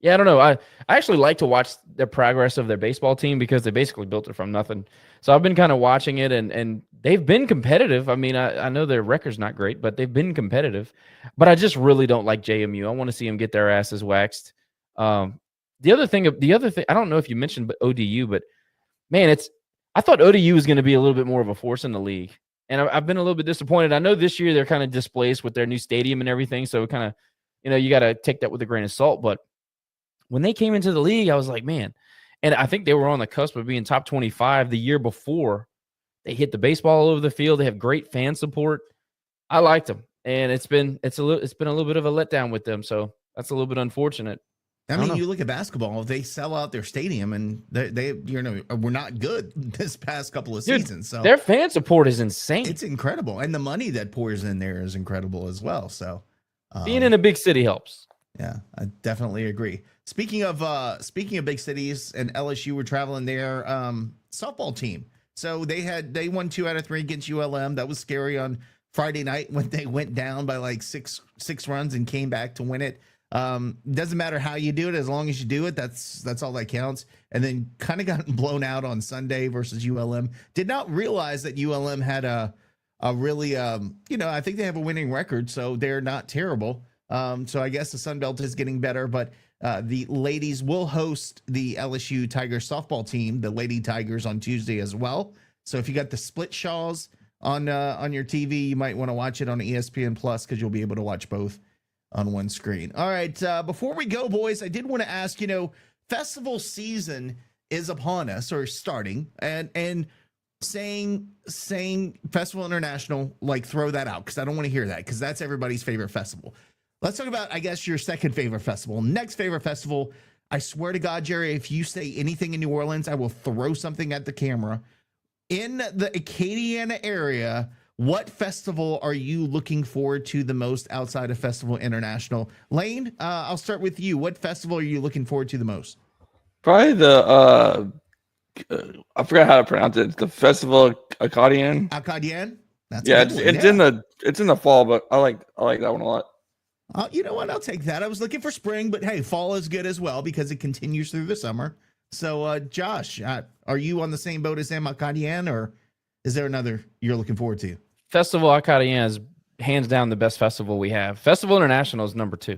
Yeah, I don't know. I actually like to watch the progress of their baseball team because they basically built it from nothing. So I've been kind of watching it, and they've been competitive. I mean, I know their record's not great, but they've been competitive. But I just really don't like JMU. I want to see them get their asses waxed. The other thing, I don't know if you mentioned ODU, but man, I thought ODU was going to be a little bit more of a force in the league. And I've been a little bit disappointed. I know this year they're kind of displaced with their new stadium and everything. So kind of, you got to take that with a grain of salt. But when they came into the league, I was like, man. And I think they were on the cusp of being top 25 the year before. They hit the baseball all over the field. They have great fan support. I liked them. And it's been a little bit of a letdown with them. So that's a little bit unfortunate. I mean, you look at basketball, they sell out their stadium, and they we're not good this past couple of seasons. So their fan support is insane. It's incredible. And the money that pours in there is incredible as well. So being in a big city helps. Yeah, I definitely agree. Speaking of big cities, and LSU were traveling their softball team. So they won 2 out of 3 against ULM. That was scary on Friday night when they went down by like six runs and came back to win it. Doesn't matter how you do it, as long as you do it, that's all that counts. And then kind of got blown out on Sunday versus ULM. Did not realize that ULM had a really I think they have a winning record, so they're not terrible. So I guess the Sun Belt is getting better, but the ladies will host the LSU Tigers softball team, the Lady Tigers, on Tuesday as well. So if you got the split shaws on your TV, you might want to watch it on ESPN Plus, because you'll be able to watch both on one screen. All right. Before we go, boys, I did want to ask, festival season is upon us, or starting, and saying Festival International, like, throw that out, because I don't want to hear that, because that's everybody's favorite festival. Let's talk about, I guess, your second favorite festival. Next favorite festival, I swear to God, Jerry, if you say anything in New Orleans, I will throw something at the camera. In the Acadiana area, what festival are you looking forward to the most outside of Festival International? Lane, I'll start with you. What festival are you looking forward to the most? Probably the I forgot how to pronounce it. It's the Festival Acadian. Acadian? That's it's in the fall, but I like that one a lot. You know what? I'll take that. I was looking for spring, but hey, fall is good as well because it continues through the summer. So, Josh, are you on the same boat as Sam Acadian, or is there another you're looking forward to? Festival Acadian is hands down the best festival we have. Festival International is number 2.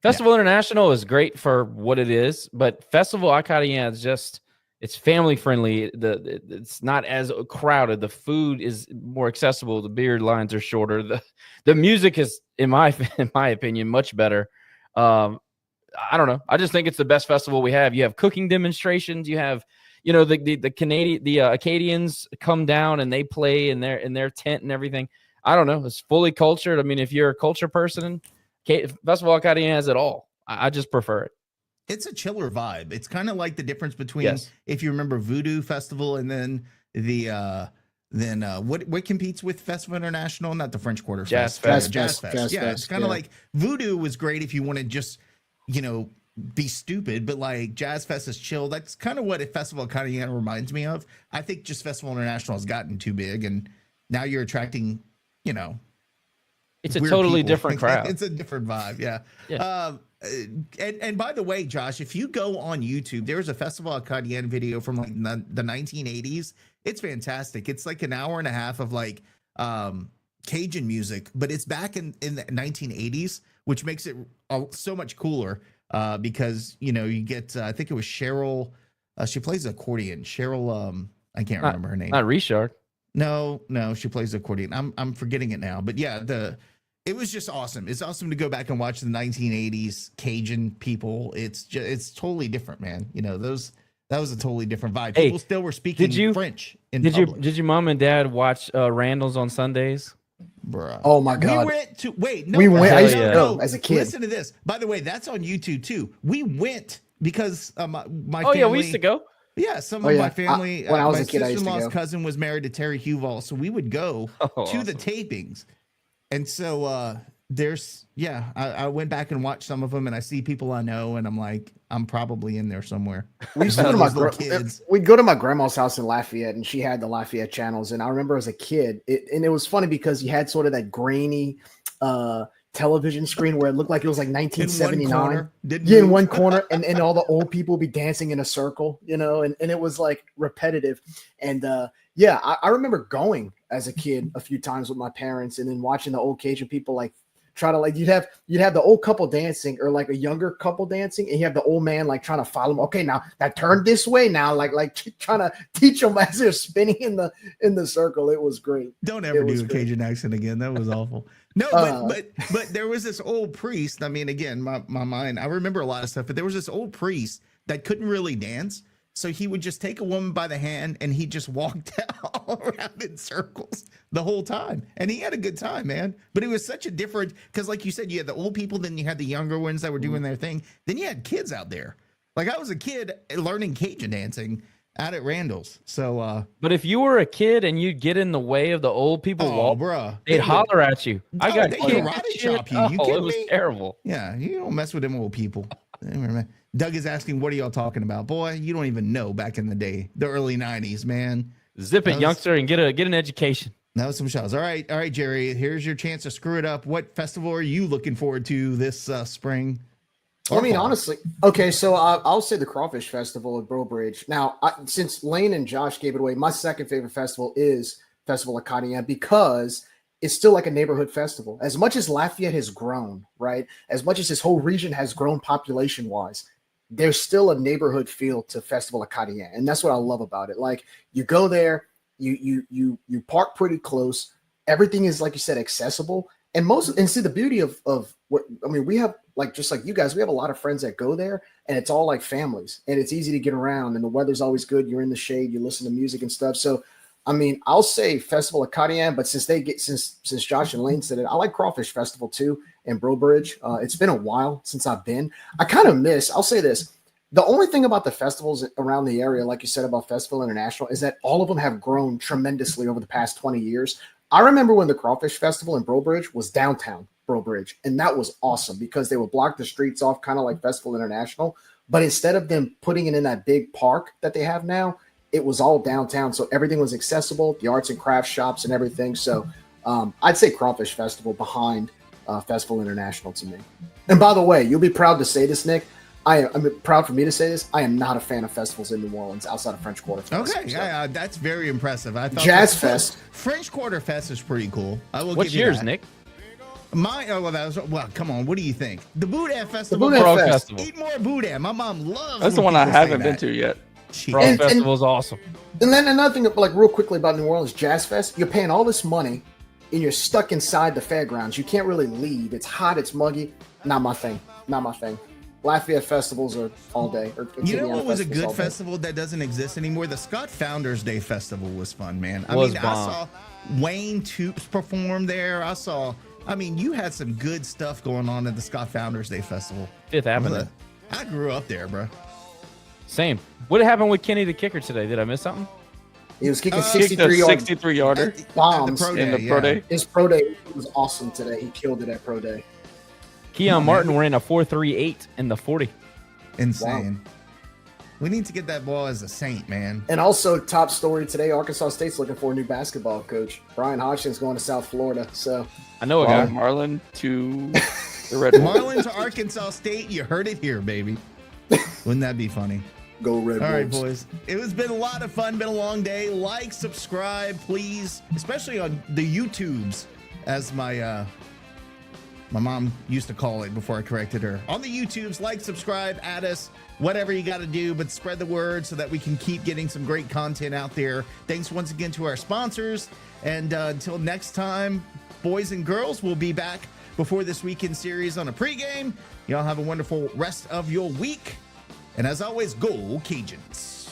Festival International is great for what it is, but Festival Acadian is just, it's family friendly. It's not as crowded. The food is more accessible. The beer lines are shorter. The music is, in my opinion, much better. I don't know. I just think it's the best festival we have. You have cooking demonstrations. You have, the Acadians come down and they play in their tent and everything. I don't know. It's fully cultured. I mean, if you're a culture person, Festival Acadian has it all. I just prefer it. It's a chiller vibe. It's kind of like the difference between, if you remember, Voodoo Festival and then what competes with Festival International? Not the French Quarter Jazz Fest. Fest. Jazz Fest. Yeah, it's kind of like Voodoo was great if you want to just, be stupid, but like Jazz Fest is chill. That's kind of what a Festival Acadian reminds me of. I think just Festival International has gotten too big, and now you're attracting, it's a totally different crowd. It's a different vibe. Yeah. And by the way, Josh, if you go on YouTube, there's a Festival Acadian video from like the 1980s. It's fantastic. It's like an hour and a half of like Cajun music, but it's back in the 1980s, which makes it so much cooler because, you get, I think it was Cheryl. She plays accordion. Cheryl, I can't remember her name. Not Richard. No, she plays accordion. I'm forgetting it now, but yeah, it was just awesome. It's awesome to go back and watch the 1980s Cajun people. It's totally different, man. That was a totally different vibe. People still were speaking French in public. Did your mom and dad watch Randall's on Sundays? Bruh. Oh my God. We went. I used to no. go as a kid. Listen to this. By the way, that's on YouTube too. We went because my family. Oh yeah, we used to go. Yeah, some of my family. When I was my a kid, I used to sister-in-law's go. cousin was married to Terry Huval, so we would go to the tapings. And so I went back and watched some of them, and I see people I know, and I'm like, I'm probably in there somewhere. We used to go to we'd go to my grandma's house in Lafayette, and she had the Lafayette channels. And I remember as a kid, it was funny because you had sort of that grainy television screen where it looked like it was like 1979. In one corner, and all the old people would be dancing in a circle, and it was like repetitive. And I remember going as a kid a few times with my parents, and then watching the old Cajun people like try to you'd have the old couple dancing or like a younger couple dancing, and you have the old man like trying to follow them. Okay, now that turn this way now, like trying to teach them as they're spinning in the circle. It was great. Don't ever do a Cajun accent again. That was awful. No, but there was this old priest. I mean, again, my mind, I remember a lot of stuff, but there was this old priest that couldn't really dance. So he would just take a woman by the hand and he just walked all around in circles the whole time. And he had a good time, man. But it was such a different, because like you said, you had the old people, then you had the younger ones that were doing their thing. Then you had kids out there. Like I was a kid learning Cajun dancing out at Randall's. So, but if you were a kid and you'd get in the way of the old people, bruh, they'd holler at you. They karate chop you. You kidding it was me? terrible. Yeah, you don't mess with them old people. Doug is asking, what are y'all talking about? Boy, you don't even know back in the day, the early 90s, man. Zip it, youngster, and get an education. That was some shots. All right, Jerry, here's your chance to screw it up. What festival are you looking forward to this spring? I mean, honestly, okay, so I'll say the Crawfish Festival at Bro Bridge. Now, since Lane and Josh gave it away, my second favorite festival is Festival Acadian because it's still like a neighborhood festival. As much as Lafayette has grown, right? As much as this whole region has grown population-wise, there's still a neighborhood feel to Festival Acadian, and that's what I love about it. Like you go there, you park pretty close. Everything is, like you said, accessible. And see the beauty of what I mean, we have just like you guys, we have a lot of friends that go there, and it's all like families, and it's easy to get around, and the weather's always good. You're in the shade, you listen to music and stuff. So, I mean, I'll say Festival Acadian, but since Josh and Lane said it, I like Crawfish Festival too and Bro Bridge. It's been a while since I've been. I kind of miss. I'll say this: The only thing about the festivals around the area, like you said about Festival International, is that all of them have grown tremendously over the past 20 years. I remember when the Crawfish Festival in Brobridge was downtown Brobridge, and that was awesome because they would block the streets off kind of like Festival International. But instead of them putting it in that big park that they have now, it was all downtown. So everything was accessible, the arts and crafts shops and everything. So I'd say Crawfish Festival behind Festival International to me. And by the way, you'll be proud to say this, Nick. I'm proud for me to say this. I am not a fan of festivals in New Orleans outside of French Quarter Fest. Okay, yeah, that's very impressive. I thought Jazz Fest. French Quarter Fest is pretty cool. I will What's give you yours, that. Nick? Well, come on. What do you think? The Boudin Festival. The Boudin Festival. Eat more Boudin. My mom loves. That's the when one I people say haven't been that. to yet. Frog Festival is awesome. And then another thing, like real quickly about New Orleans Jazz Fest, you're paying all this money and you're stuck inside the fairgrounds. You can't really leave. It's hot. It's muggy. Not my thing. Not my thing. Lafayette festivals are all day. You know what was a good festival that doesn't exist anymore? The Scott Founders Day Festival was fun, man. I saw Wayne Toops perform there. You had some good stuff going on at the Scott Founders Day Festival. Fifth Avenue. I grew up there, bro. Same. What happened with Kenny the kicker today? Did I miss something? He was kicking 63 yarder bombs in the pro day. His pro day was awesome today. He killed it at pro day. Keon Martin ran a 4.38 in the 40. Insane. Wow. We need to get that ball as a Saint, man. And also, top story today: Arkansas State's looking for a new basketball coach. Brian Hodgson's going to South Florida. So I know a guy. Marlin to the Red Wolves. Marlin to Arkansas State. You heard it here, baby. Wouldn't that be funny? Go Red Wolves. All right, boys. It has been a lot of fun. Been a long day. Like, subscribe, please, especially on the YouTubes, as my mom used to call it before I corrected her. On the YouTubes, like, subscribe, add us, whatever you got to do, but spread the word so that we can keep getting some great content out there. Thanks once again to our sponsors. And until next time, boys and girls, we'll be back before this weekend series on a pregame. Y'all have a wonderful rest of your week. And as always, go Cajuns.